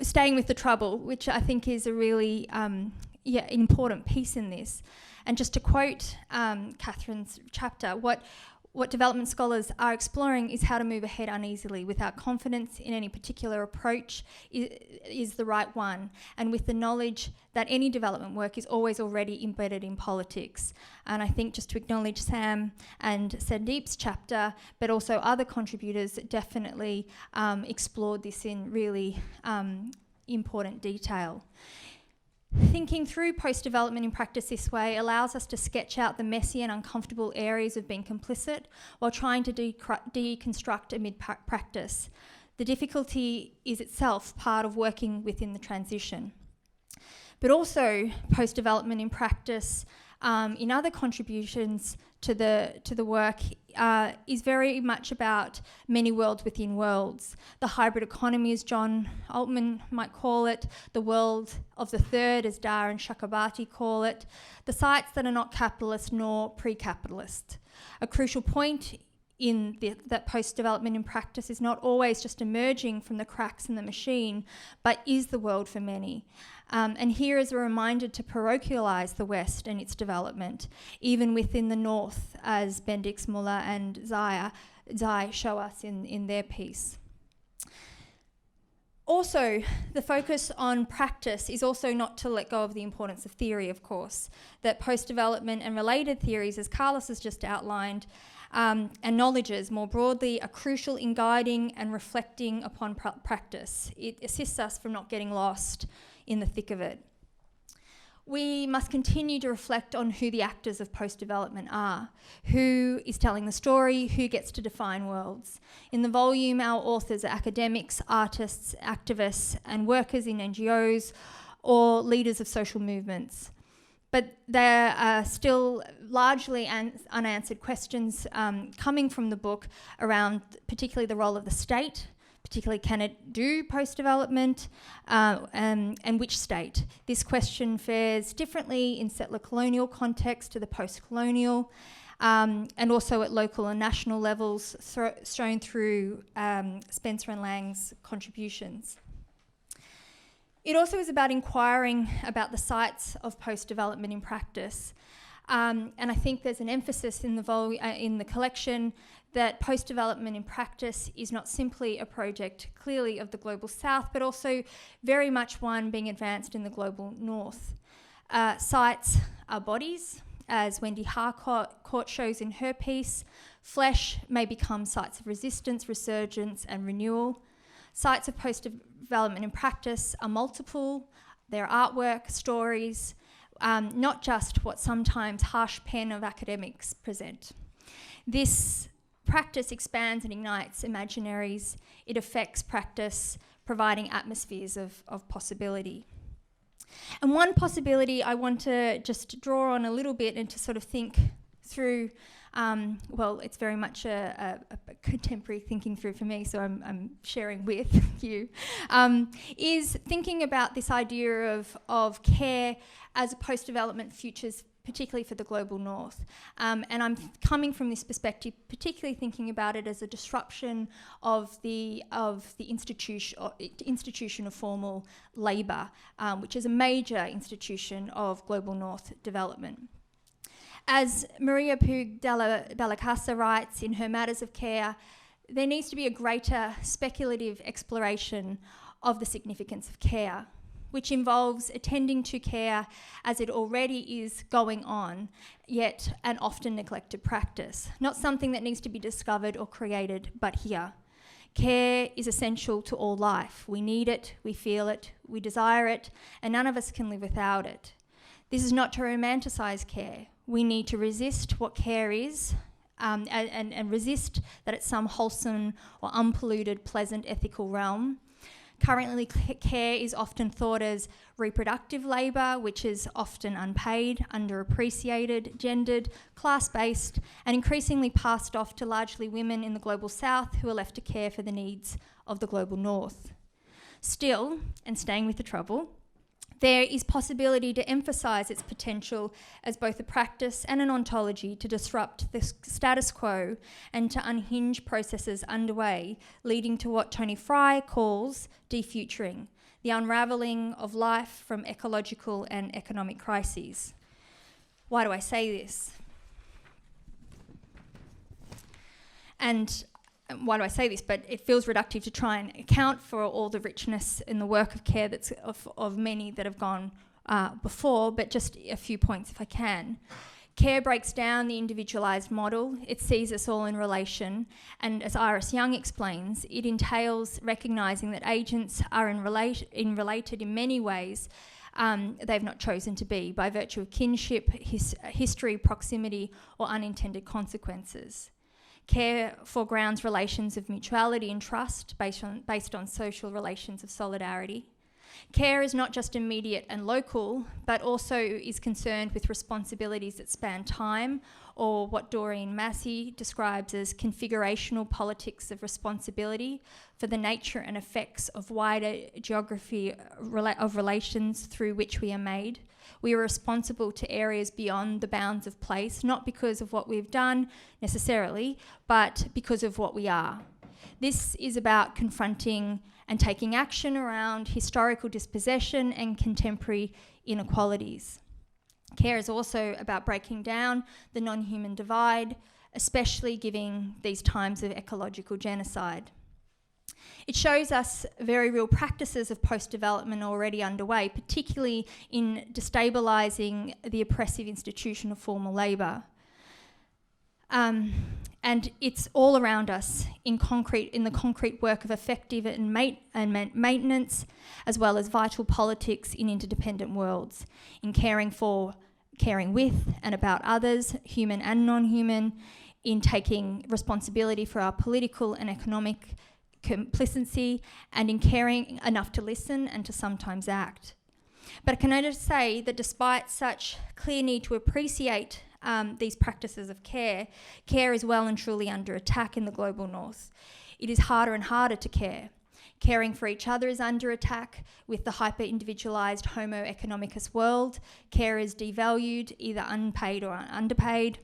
staying with the trouble, which I think is a really important piece in this. And just to quote Katharine's chapter, what development scholars are exploring is how to move ahead uneasily without confidence in any particular approach is the right one, and with the knowledge that any development work is always already embedded in politics. And I think just to acknowledge Sam and Sandeep's chapter, but also other contributors definitely explored this in really important detail. Thinking through post-development in practice this way allows us to sketch out the messy and uncomfortable areas of being complicit while trying to deconstruct amid practice. The difficulty is itself part of working within the transition. But also post-development in practice in other contributions to the work is very much about many worlds within worlds. The hybrid economy, as Jon Altman might call it, the world of the third, as Dar and Chakrabarti call it, the sites that are not capitalist nor pre-capitalist. A crucial point in that post-development in practice is not always just emerging from the cracks in the machine, but is the world for many. And here is a reminder to parochialise the West and its development, even within the North, as Bendix, Muller and Zai show us in their piece. Also, the focus on practice is also not to let go of the importance of theory, of course, that post-development and related theories, as Carlos has just outlined, and knowledges more broadly are crucial in guiding and reflecting upon practice. It assists us from not getting lost in the thick of it. We must continue to reflect on who the actors of post-development are, who is telling the story, who gets to define worlds. In the volume, our authors are academics, artists, activists, and workers in NGOs or leaders of social movements. But there are still largely unanswered questions coming from the book around particularly the role of the state, particularly can it do post-development, and which state. This question fares differently in settler colonial context to the post-colonial, and also at local and national levels shown through Spencer and Lang's contributions. It also is about inquiring about the sites of post-development in practice. And I think there's an emphasis in the collection that post-development in practice is not simply a project clearly of the global south, but also very much one being advanced in the global north. Sites are bodies, as Wendy Harcourt shows in her piece. Flesh may become sites of resistance, resurgence, and renewal. Sites of post-development in practice are multiple. They're artwork, stories, not just what sometimes harsh pen of academics present. This practice expands and ignites imaginaries. It affects practice, providing atmospheres of possibility. And one possibility I want to just draw on a little bit and to sort of think through, it's very much a contemporary thinking through for me, so I'm sharing with you, is thinking about this idea of care as post-development futures, particularly for the global north. And I'm coming from this perspective, particularly thinking about it as a disruption of the institution of formal labour, which is a major institution of global north development. As Maria Puig Della Casa writes in her Matters of Care, there needs to be a greater speculative exploration of the significance of care, which involves attending to care as it already is going on, yet an often neglected practice, not something that needs to be discovered or created, but here. Care is essential to all life. We need it, we feel it, we desire it, and none of us can live without it. This is not to romanticize care. We need to resist what care is, and resist that it's some wholesome or unpolluted, pleasant ethical realm, Currently, care is often thought as reproductive labour, which is often unpaid, underappreciated, gendered, class-based, and increasingly passed off to largely women in the global south who are left to care for the needs of the global north. Still, and staying with the trouble, there is possibility to emphasise its potential as both a practice and an ontology to disrupt the status quo and to unhinge processes underway, leading to what Tony Fry calls defuturing, the unravelling of life from ecological and economic crises. Why do I say this? And why do I say this? But it feels reductive to try and account for all the richness in the work of care that's of many that have gone before, but just a few points if I can. Care breaks down the individualised model. It sees us all in relation. And as Iris Young explains, it entails recognising that agents are related in many ways they've not chosen to be by virtue of kinship, history, proximity, or unintended consequences. Care foregrounds relations of mutuality and trust based on social relations of solidarity. Care is not just immediate and local, but also is concerned with responsibilities that span time, or what Doreen Massey describes as configurational politics of responsibility for the nature and effects of wider geography of relations through which we are made. We are responsible to areas beyond the bounds of place, not because of what we've done necessarily, but because of what we are. This is about confronting and taking action around historical dispossession and contemporary inequalities. Care is also about breaking down the non-human divide, especially given these times of ecological genocide. It shows us very real practices of post-development already underway, particularly in destabilising the oppressive institution of formal labour. And it's all around us in the concrete work of effective and maintenance, as well as vital politics in interdependent worlds, in caring with and about others, human and non-human, in taking responsibility for our political and economic complicity, and in caring enough to listen and to sometimes act. But can I just say that despite such clear need to appreciate these practices of care, care is well and truly under attack in the global north. It is harder and harder to care. Caring for each other is under attack with the hyper-individualised Homo economicus world. Care is devalued, either unpaid or underpaid.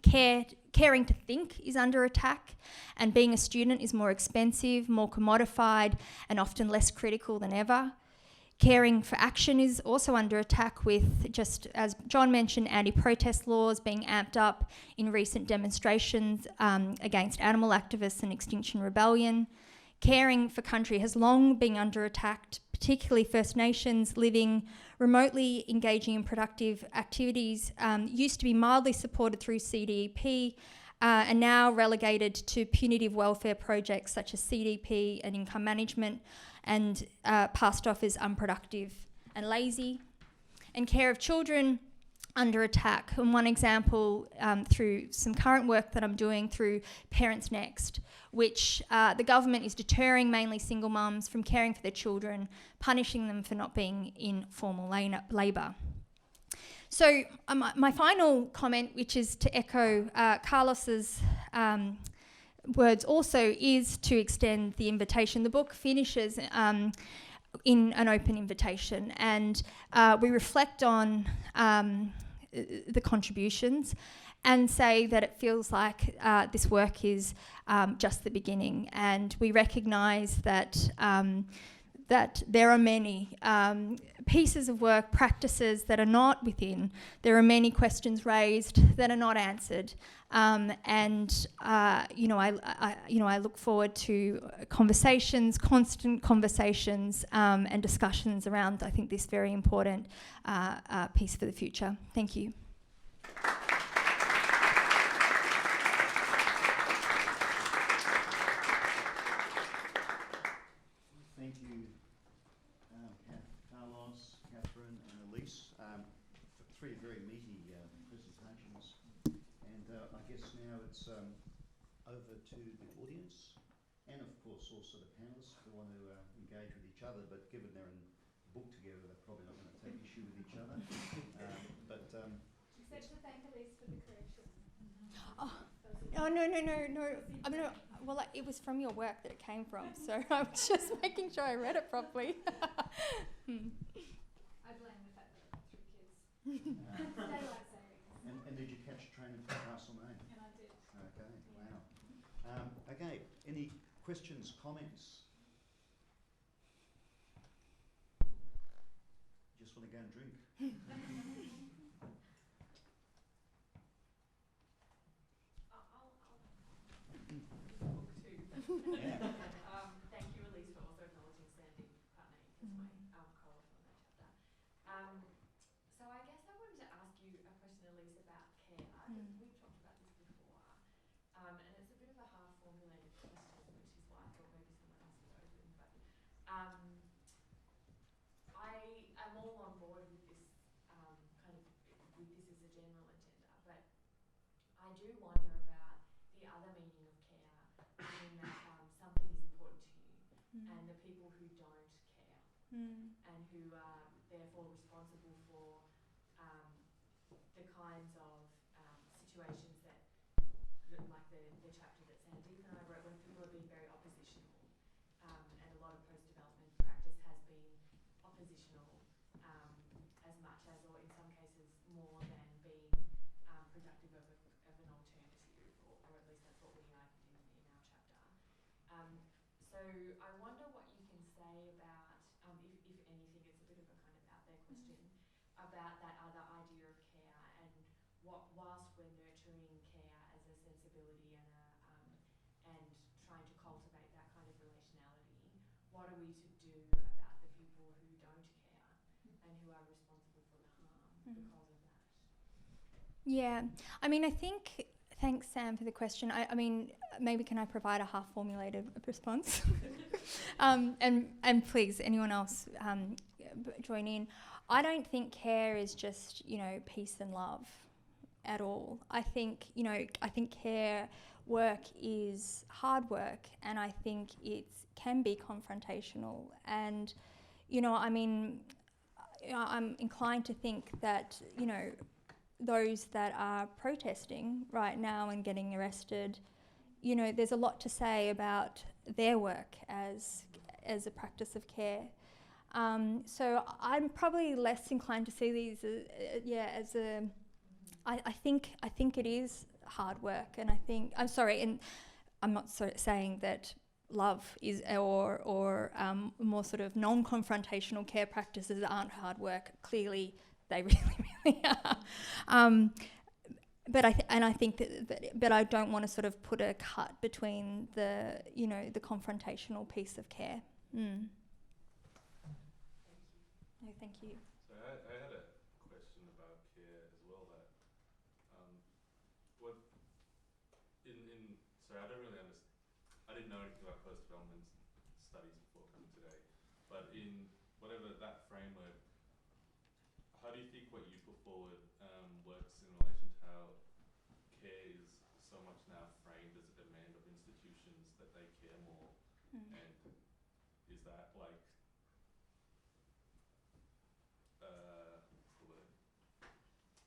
Caring to think is under attack, and being a student is more expensive, more commodified, and often less critical than ever. Caring for action is also under attack with, just as Jon mentioned, anti-protest laws being amped up in recent demonstrations against animal activists and Extinction Rebellion. Caring for country has long been under attack, particularly First Nations living remotely, engaging in productive activities, used to be mildly supported through CDP, and now relegated to punitive welfare projects such as CDP and income management, and passed off as unproductive and lazy. And care of children under attack. And one example through some current work that I'm doing through Parents Next, which the government is deterring mainly single mums from caring for their children, punishing them for not being in formal labour. So my final comment, which is to echo Carlos's words also, is to extend the invitation. The book finishes in an open invitation, and we reflect on the contributions and say that it feels like this work is just the beginning, and we recognise that that there are many pieces of work, practices that are not within. There are many questions raised that are not answered, and I look forward to conversations, constant conversations, and discussions around, I think, this very important piece for the future. Thank you. Thank you, Carlos, Katharine and Elise, for three very meaty presentations. And I guess now it's over to the audience. and of course also the panellists who want to engage with each other, but given they're in book together, they're probably not going to take issue with each other. Except to thank Elise for the correction. Oh, no. I mean, well, like, it was from your work that it came from, so I was just making sure I read it properly. I blame the fact that I've got 3 kids. Daylight savings. And did you catch training for Castlemaine? And I did. Okay, Yeah. wow. Okay, any questions, comments? Just want to go and drink. Yeah. Thank you, Elise, for also acknowledging Sandy Putney as my co-author on that chapter. So I guess I wanted to ask you a question, Elise, about care. We've talked about this before, and it's a bit of a half-formulated question, which is why I thought maybe someone else would open. But I am all on board with this with this as a general agenda, but I do wonder about the other meaning of care, meaning that something is important to you, and the people who don't care, and who are therefore responsible for the kinds of situations that like the chapter that Sandeep and I wrote, when people have been very oppositional, and a lot of post-development practice has been oppositional as much as, or in some cases more than being productive of an alternative, or at least that's what we argued in our chapter. So I wonder what you can say about, if anything, it's a bit of a kind of out there question, about that other idea of care, and whilst we're nurturing care as a sensibility and trying to cultivate that kind of relationality, what are we to do about the people who don't care and who are responsible for the harm because of that? Yeah, I mean, I think, thanks, Sam, for the question. I mean, maybe can I provide a half-formulated response? And please, anyone else join in. I don't think care is just, peace and love at all. I think care work is hard work, and I think it can be confrontational. And, I'm inclined to think that, those that are protesting right now and getting arrested, there's a lot to say about their work as a practice of care. So I'm probably less inclined to see these as a. I think it is hard work, and and I'm not saying that love is or more sort of non-confrontational care practices aren't hard work. Clearly, they really are. But I think that I don't want to sort of put a cut between the confrontational piece of care. No, thank you. So I had a question about care as well. That so I don't really understand. I didn't know anything about post-development studies before coming today, but in whatever that framework, how do you think what you put forward works in relation to how care is so much now framed as a demand of institutions that they care more? And is that like what's the word?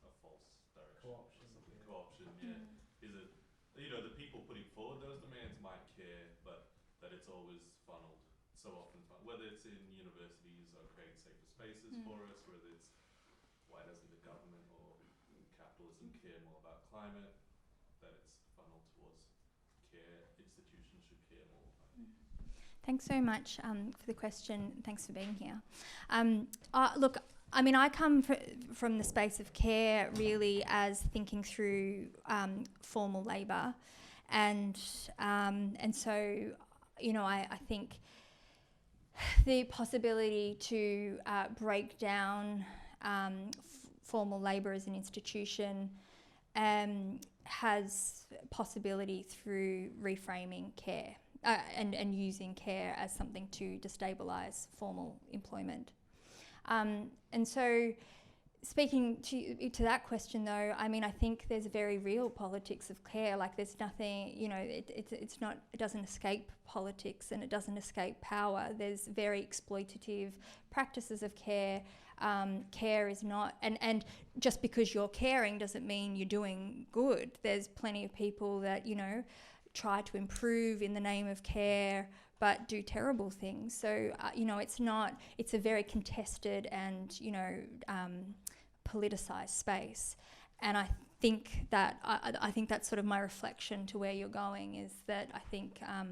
A false direction? Co-option. Co-option, yeah. Is it, the people putting forward those demands might care, but that it's always funneled so often, whether it's in universities or create safer spaces for us, whether it's why doesn't the government or capitalism care more about climate, that it's funneled towards care, institutions should care more. Thanks so much for the question. Thanks for being here. Look, I mean, I come from the space of care really as thinking through formal labour, and so I think the possibility to break down formal labour as an institution has possibility through reframing care and using care as something to destabilise formal employment. And so speaking to that question, though, I mean, I think there's a very real politics of care. Like, there's nothing, you know, it's not, it doesn't escape politics and it doesn't escape power. There's very exploitative practices of care. Care is not, and just because you're caring doesn't mean you're doing good. There's plenty of people that, you know, try to improve in the name of care, but do terrible things. So, you know, it's a very contested and, you know, politicised space. And I think that, I think that's sort of my reflection to where you're going, is that I think, I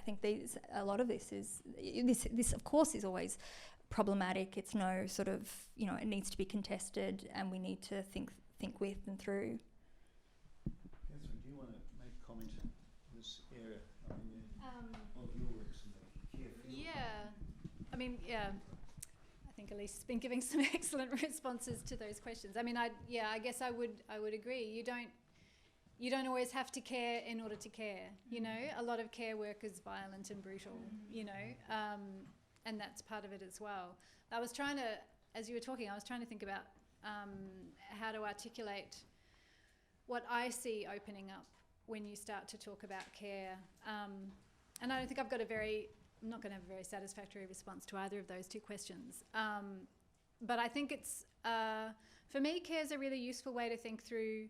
think a lot of this is, this of course is always problematic. It's no sort of, you know, it needs to be contested and we need to think with and through. Katharine, do you want to make a comment in this area? I mean, of your works in the care field. Yeah, I mean, yeah. I think Elise has been giving some excellent responses to those questions. I mean, I guess I would agree. You don't always have to care in order to care. You know, a lot of care work is violent and brutal. You know, and that's part of it as well. I was trying to, as you were talking, I was trying to think about how to articulate what I see opening up when you start to talk about care. And I don't think I'm not going to have a very satisfactory response to either of those two questions. But I think it's, for me, care is a really useful way to think through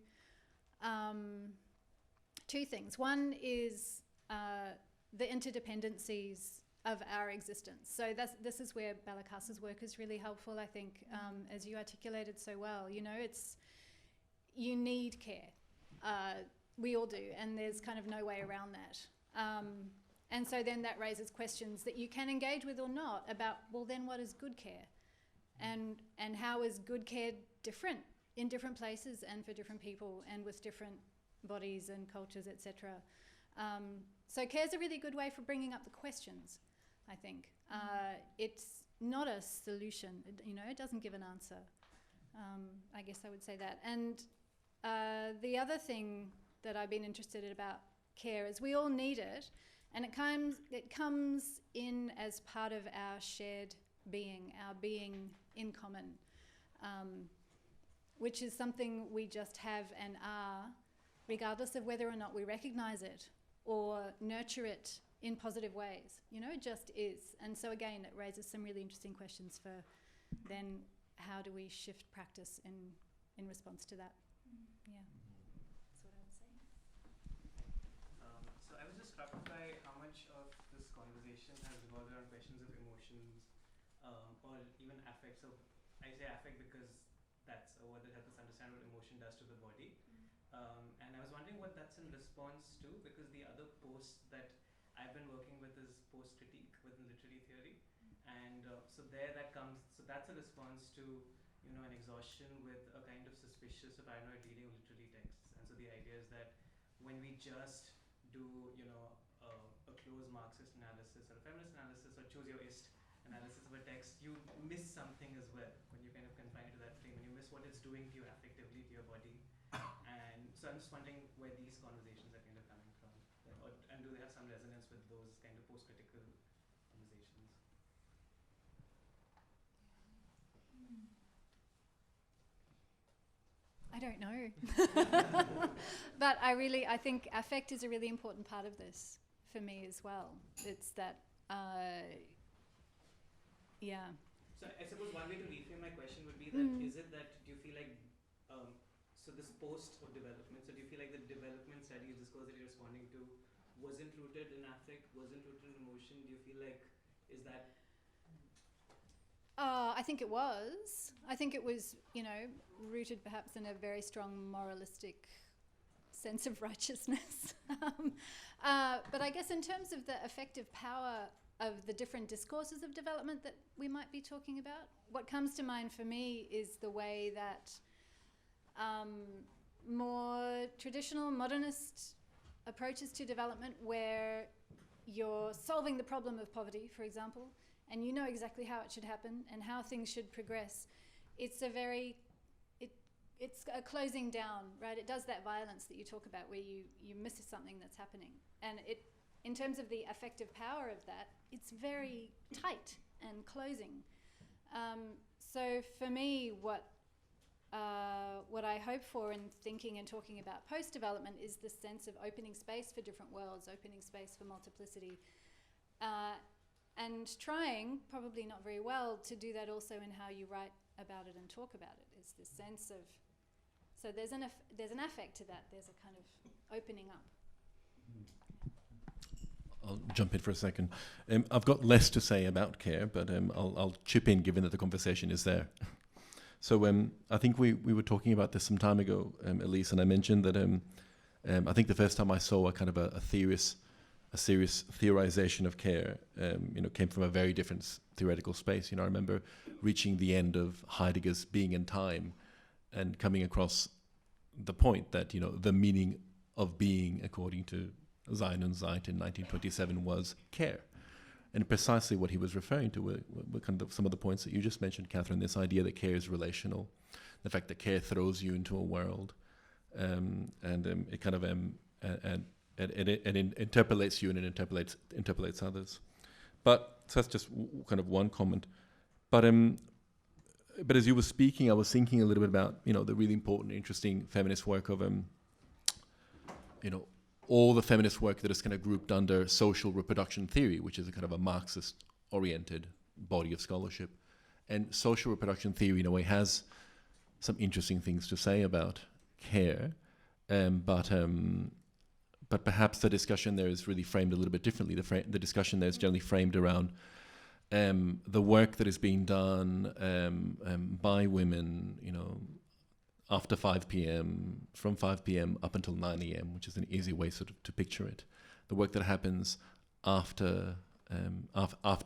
two things. One is the interdependencies of our existence. So this is where Balakas's work is really helpful, I think, as you articulated so well. You know, you need care. We all do, and there's kind of no way around that. And so then that raises questions that you can engage with or not about, well, then what is good care? And how is good care different in different places and for different people and with different bodies and cultures, etc. So care is a really good way for bringing up the questions, I think. It's not a solution, you know, it doesn't give an answer. I guess I would say that. And the other thing that I've been interested in about care is we all need it, and it comes in as part of our shared being, our being in common, which is something we just have and are, regardless of whether or not we recognise it or nurture it in positive ways. You know, it just is. And so again, it raises some really interesting questions for then how do we shift practice in response to that? Yeah, that's what I would say. So I was just struck by how much of this conversation has revolved around questions of emotions or even affect. So I say affect because that's a word that helps us understand what emotion does to the body. And I was wondering what that's in response to, because the other post that I've been working with is post-critique within literary theory. And so that's a response to, you know, an exhaustion with a kind of suspicious or paranoid reading of literary texts. And so the idea is that when we just do, you know, a close Marxist analysis or a feminist analysis or choose your ist analysis of a text, you miss something as well when you kind of confine it to that frame, and you miss what it's doing to you affectively, to your body. And so I'm just wondering where these conversations are kind of coming from, and do they have some resonance with those kind of post-critical conversations? I don't know. But I think affect is a really important part of this for me as well. It's that, yeah. So I suppose one way to reframe my question would be that, is it that, do you feel like, so this post of development, so do you feel like the development studies, discourse that you're responding to, wasn't rooted in affect, wasn't rooted in emotion? Do you feel like, is that? I think it was. I think it was, you know, rooted perhaps in a very strong moralistic sense of righteousness. But I guess in terms of the effective power of the different discourses of development that we might be talking about, what comes to mind for me is the way that more traditional modernist approaches to development, where you're solving the problem of poverty, for example, and you know exactly how it should happen and how things should progress. It's a closing down, right? It does that violence that you talk about, where you miss something that's happening. And in terms of the effective power of that, it's very tight and closing. So for me, what I hope for in thinking and talking about post-development is the sense of opening space for different worlds, opening space for multiplicity, and trying, probably not very well, to do that also in how you write about it and talk about it. Is this sense of, so there's an affect to that. There's a kind of opening up. I'll jump in for a second. I've got less to say about care, but I'll chip in given that the conversation is there. So I think we were talking about this some time ago, Elise, and I mentioned that I think the first time I saw a kind of a serious theorization of care, came from a very different theoretical space. I remember reaching the end of Heidegger's Being and Time and coming across the point that, the meaning of being, according to Sein und Zeit in 1927, was care. And precisely what he was referring to were kind of some of the points that you just mentioned, Katharine, this idea that care is relational, the fact that care throws you into a world, and it kind of it interpolates you and it interpolates others. But so that's just kind of one comment. But as you were speaking, I was thinking a little bit about the really important, interesting feminist work of all the feminist work that is kind of grouped under social reproduction theory, which is a kind of a Marxist-oriented body of scholarship. And social reproduction theory, in a way, has some interesting things to say about care, but perhaps the discussion there is really framed a little bit differently. The discussion there is generally framed around the work that is being done by women, after 5 p.m., from 5 p.m. up until 9 a.m., which is an easy way sort of to picture it. The work that happens after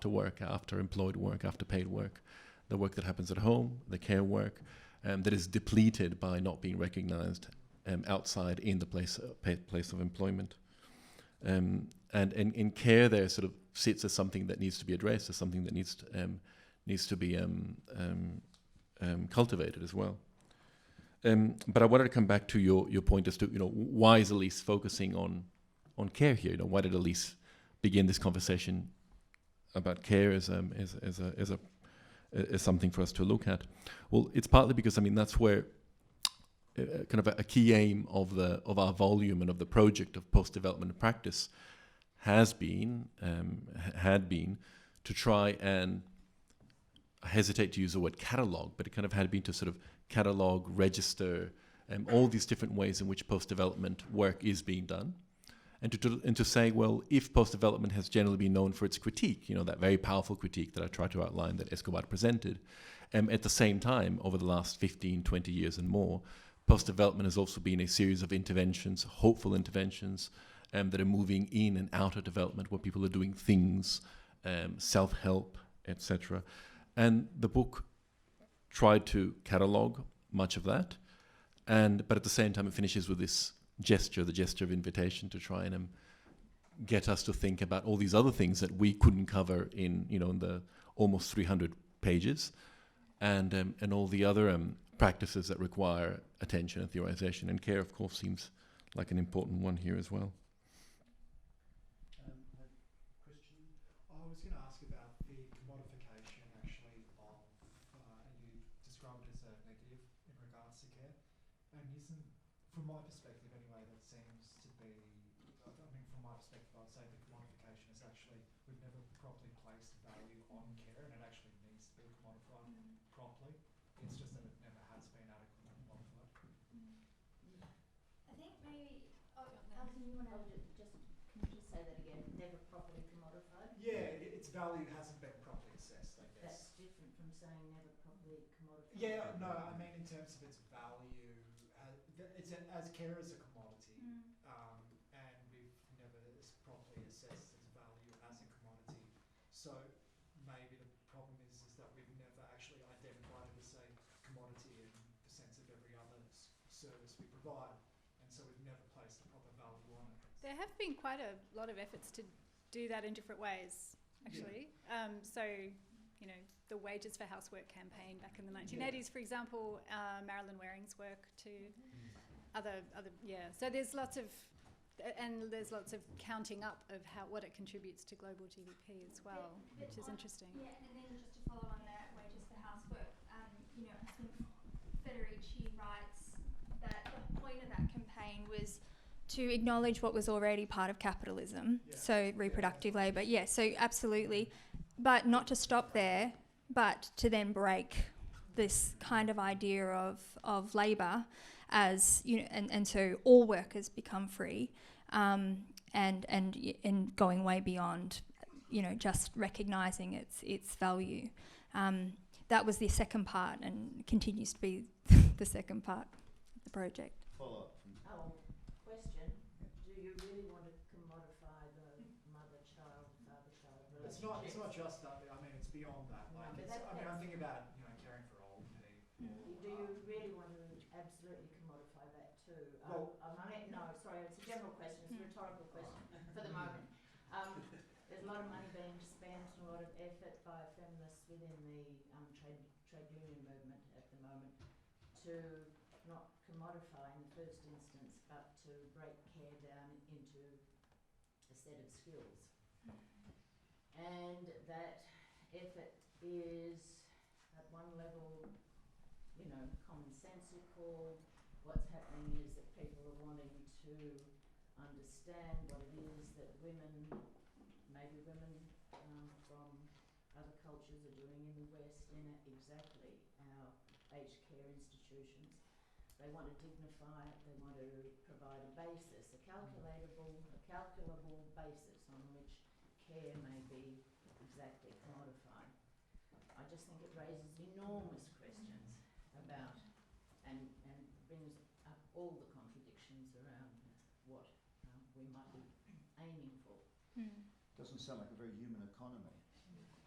work, after employed work, after paid work. The work that happens at home, the care work, that is depleted by not being recognized outside in the place of employment. And in care there sort of sits as something that needs to be addressed, as something that needs to be cultivated as well. But I wanted to come back to your point as to why is Elise focusing on care here? Why did Elise begin this conversation about care as something for us to look at? Well, it's partly because that's where kind of a key aim of our volume and of the project of post-development practice had been to try and, I hesitate to use the word catalogue, but it kind of had been to sort of catalogue, register, all these different ways in which post-development work is being done, and to say, well, if post-development has generally been known for its critique, that very powerful critique that I tried to outline that Escobar presented, at the same time, over the last 15, 20 years and more, post-development has also been a series of interventions, hopeful interventions, that are moving in and out of development, where people are doing things, self-help, etc. And the book tried to catalogue much of that, but at the same time it finishes with this gesture, the gesture of invitation to try and get us to think about all these other things that we couldn't cover in the almost 300 pages, and all the other practices that require attention and theorization. And care, of course, seems like an important one here as well. Christian, I was going to ask about the commodification actually of, and you described it as a negative in regards to care, and from my perspective anyway, that seems to be, from my perspective, I'd say the commodification is actually, we've never properly placed value on care, and it actually needs to be commodified properly. It's just that it never has been adequately commodified. I think maybe, Alison, you want to can you just say that again? Never properly commodified? Yeah, its value hasn't been properly assessed, I guess. That's different from saying never properly commodified. Yeah, no, I mean in terms of its value, as care is a commodity, and we've never properly assessed its value as a commodity. So maybe the problem is that we've never actually identified it as a commodity in the sense of every other service we provide, and so we've never placed a proper value on it. There have been quite a lot of efforts to do that in different ways, actually. Yeah. The Wages for Housework campaign back in the 1980s, for example, Marilyn Waring's work too. So there's lots of counting up of what it contributes to global GDP as well, which is interesting. Yeah, and then just to follow on that, Wages for Housework, I think Federici writes that the point of that campaign was to acknowledge what was already part of capitalism, so reproductive labour. Yeah, so absolutely, but not to stop there, but to then break this kind of idea of labour as, and so all workers become free, and going way beyond, just recognising its value. That was the second part and continues to be the second part of the project. Follow up from Question. Do you really want to commodify the mother-child, father-child It's relationship? not just that. I mean, it's beyond that. No, Like, but I'm thinking about caring for old people. Do you really want to absolutely commodify that too? Well- It's a general question, it's a rhetorical question for the moment. There's a lot of money being spent and a lot of effort by feminists within the trade union movement at the moment to not commodify in the first instance, but to break care down into a set of skills. And that effort is at one level, commonsensical. What's happening is that people are wanting to understand what it is that women from other cultures are doing in the West in exactly our aged care institutions. They want to dignify it, they want to provide a basis, a calculable basis on which care may be exactly commodified. I just think it raises enormous questions about and brings up all the contradictions around what we might be aiming for. doesn't sound like a very human economy.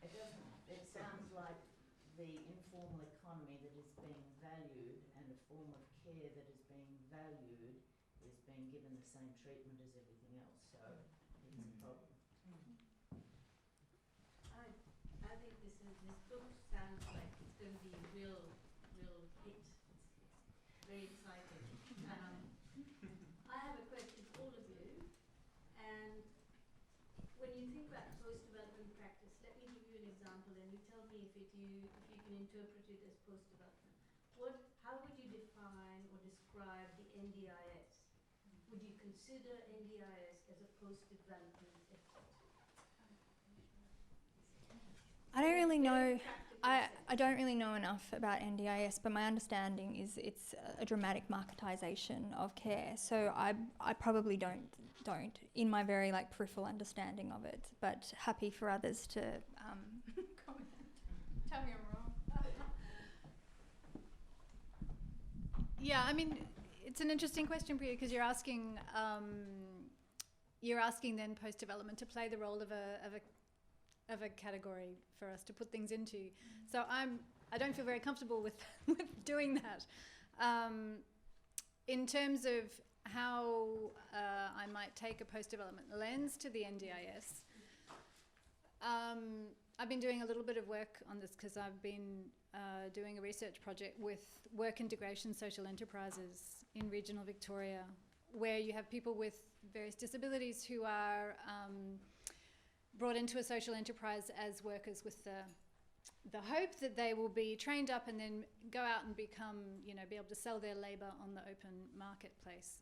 It doesn't. It sounds like the informal economy that is being valued and a form of care that is being valued is being given the same treatment as everything else. So it's a problem. I think this book sounds like it's going to be a real hit. It's very exciting. I have a question for all of you, and when you think about post-development practice, let me give you an example, and you tell me if you can interpret it as post-development. How would you define or describe the NDIS? Would you consider NDIS as a post-development effort? I don't really know. I don't really know enough about NDIS, but my understanding is it's a dramatic marketisation of care. So I probably don't in my very peripheral understanding of it. But happy for others to comment. Tell me I'm wrong. Yeah, I mean, it's an interesting question, Priya, because you're asking then post-development to play the role of a category for us to put things into. So I don't feel very comfortable with doing that. In terms of how I might take a post-development lens to the NDIS, I've been doing a little bit of work on this because I've been doing a research project with work integration social enterprises in regional Victoria, where you have people with various disabilities who are brought into a social enterprise as workers with the hope that they will be trained up and then go out and become, be able to sell their labour on the open marketplace.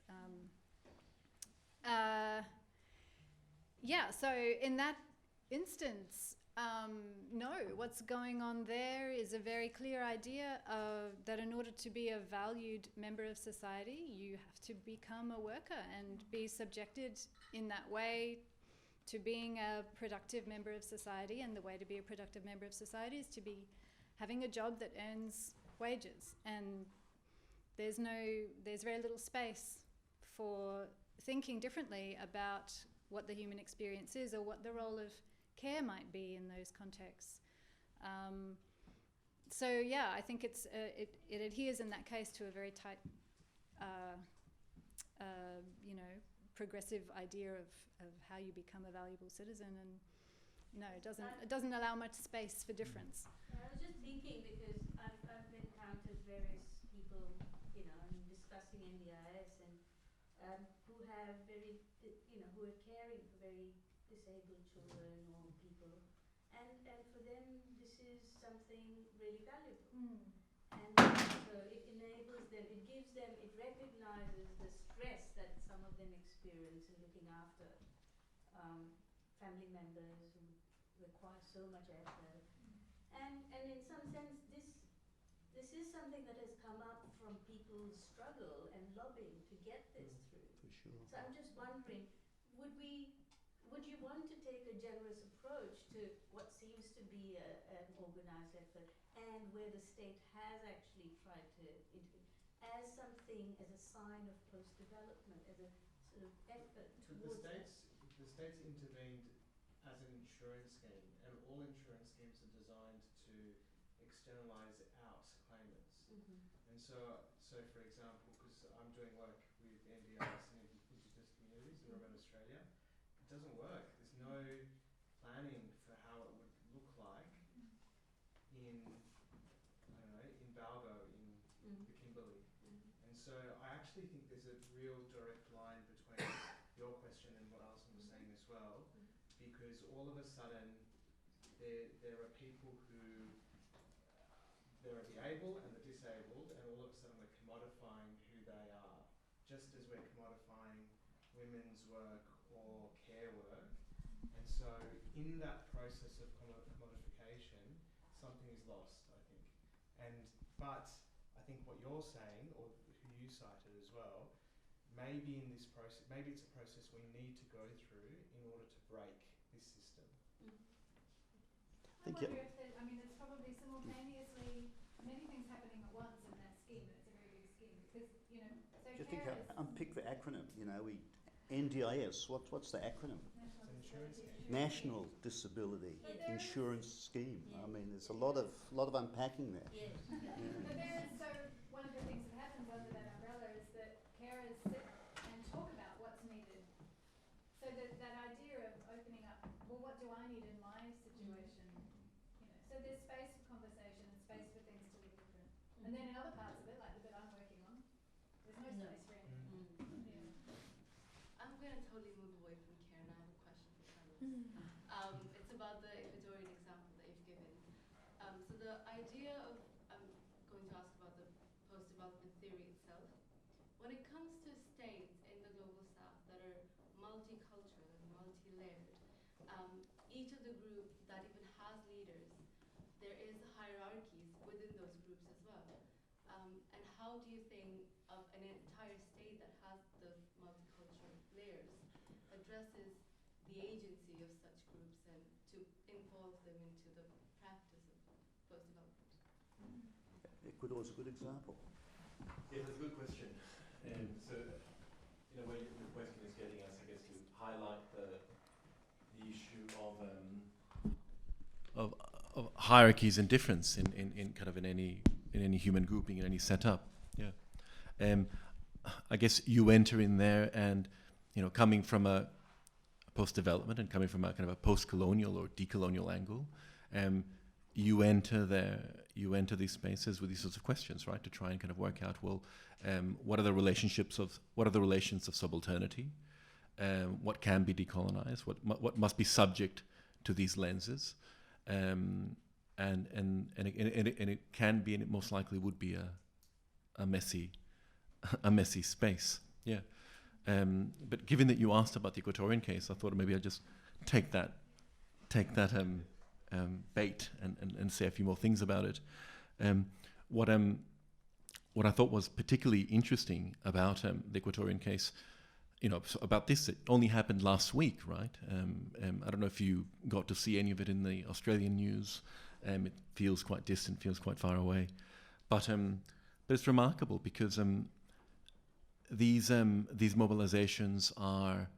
So in that instance, no, what's going on there is a very clear idea that in order to be a valued member of society, you have to become a worker and be subjected in that way to being a productive member of society. And the way to be a productive member of society is to be having a job that earns wages. And there's very little space for thinking differently about what the human experience is or what the role of care might be in those contexts. I think it adheres in that case to a very tight, progressive idea of how you become a valuable citizen, and no, it doesn't allow much space for difference. I was just thinking because I've encountered various people, discussing NDIS and who have who are caring for very disabled children or people, and for them this is something really valuable. And it enables them, it gives them, it recognizes the stress that some of them experience in looking after family members who require so much effort. And in some sense, this is something that has come up from people's struggle and lobbying to get this through. For sure. So I'm just wondering, would you want to take a generous approach to what seems to be an organized effort, and where the state has actually tried to intervene as something, as a sign of post-development, as a sort of effort towards that? The state's intervened as an insurance scheme, and all insurance schemes are designed to externalize out claimants. Mm-hmm. And so for example, because I'm doing work with NDIS and Indigenous communities in remote Australia, it doesn't work. There's no planning for how it would look like in, I don't know, in Balgo, in the Kimberley. And so I actually think there's a real direct line between your question and what Alison was saying as well, because all of a sudden there are people who, there are the able and the disabled, and all of a sudden we're commodifying who they are, just as we're commodifying women's work or care work. And so in that process of commodification, something is lost, I think. But I think what you're saying, or who you cited as well, maybe in this process, maybe it's a process we need to go through in order to break this system. I wonder if there's probably simultaneously many things happening at once in that scheme, and it's a very big scheme, because, so Do you think carers, unpick the acronym? NDIS. What's the acronym? National Disability Insurance Scheme. I mean, there's a lot of unpacking there. Yes. But there is, so one of the things that happens under that umbrella is that carers sit and talk about what's needed. So that idea of opening up, well, what do I need in my situation? So there's space for conversation and space for things to look different. And then in other parts of it, like the bit I'm working on, there's no space for anything. I'm going to totally move away from care, and I have a question for Carlos. It's about the Ecuadorian example that you've given. So the idea of, I'm going to ask about the post-development theory itself. When it comes to states in the global south that are multicultural and multi-layered, each of the group that even has leaders, there is hierarchies within those groups as well. And how do you think of an entire state that has those multicultural layers addresses the agency of such groups and to involve them into the practice of post-development? Ecuador is a good example. Yeah, that's a good question. And so, where your question is getting us, I guess, to highlight the issue of hierarchies and difference in any human grouping, in any setup. Yeah. I guess you enter in there, and coming from a post-development and coming from a kind of a post-colonial or decolonial angle, you enter these spaces with these sorts of questions, right? To try and kind of work out, well, what are the relations of subalternity? What can be decolonized? What must be subject to these lenses? And it can be, and it most likely would be a messy space. Yeah. But given that you asked about the Equatorian case, I thought maybe I'd just take that bait and say a few more things about it. What I thought was particularly interesting about the Equatorian case, about this, it only happened last week, right? I don't know if you got to see any of it in the Australian news. It feels quite distant, feels quite far away, but it's remarkable because these mobilizations are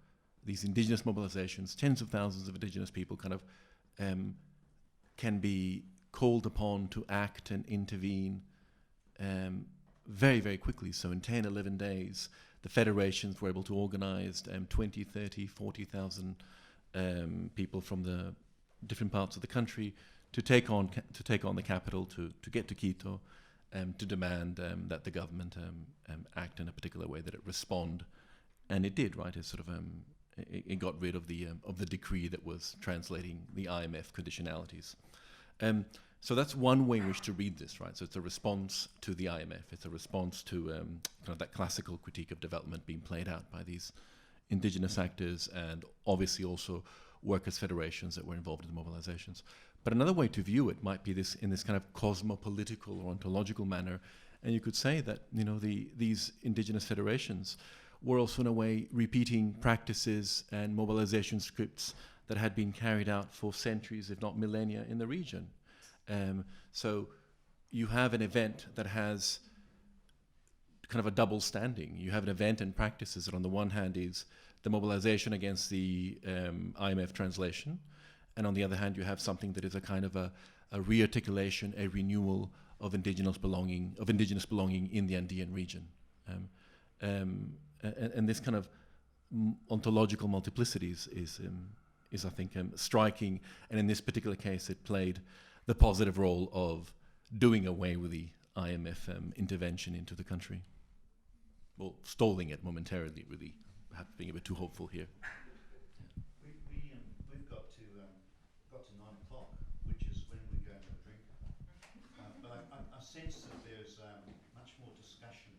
these indigenous mobilizations. Tens of thousands of indigenous people kind of can be called upon to act and intervene very, very quickly. So in 10, 11 days, the federations were able to organize 20, 30, 40,000 people from the different parts of the country to take on the capital, to get to Quito, to demand that the government act in a particular way, that it respond, and it did. Right, it sort of it got rid of the decree that was translating the IMF conditionalities. So that's one way in which to read this, right? So it's a response to the IMF. It's a response to kind of that classical critique of development being played out by these indigenous actors and obviously also workers' federations that were involved in the mobilizations. But another way to view it might be this in this kind of cosmopolitical or ontological manner. And you could say that, you know, these indigenous federations were also in a way repeating practices and mobilization scripts that had been carried out for centuries, if not millennia, in the region. So you have an event that has kind of a double standing. You have an event and practices that on the one hand is the mobilization against the IMF translation, and on the other hand you have something that is a kind of a rearticulation, a renewal of indigenous belonging in the Andean region. And this kind of ontological multiplicities is I think striking, and in this particular case it played the positive role of doing away with the IMF intervention into the country. Well, stalling it momentarily, really, perhaps being a bit too hopeful here. We've got to 9 o'clock, which is when we go and have a drink. But I sense that there's much more discussion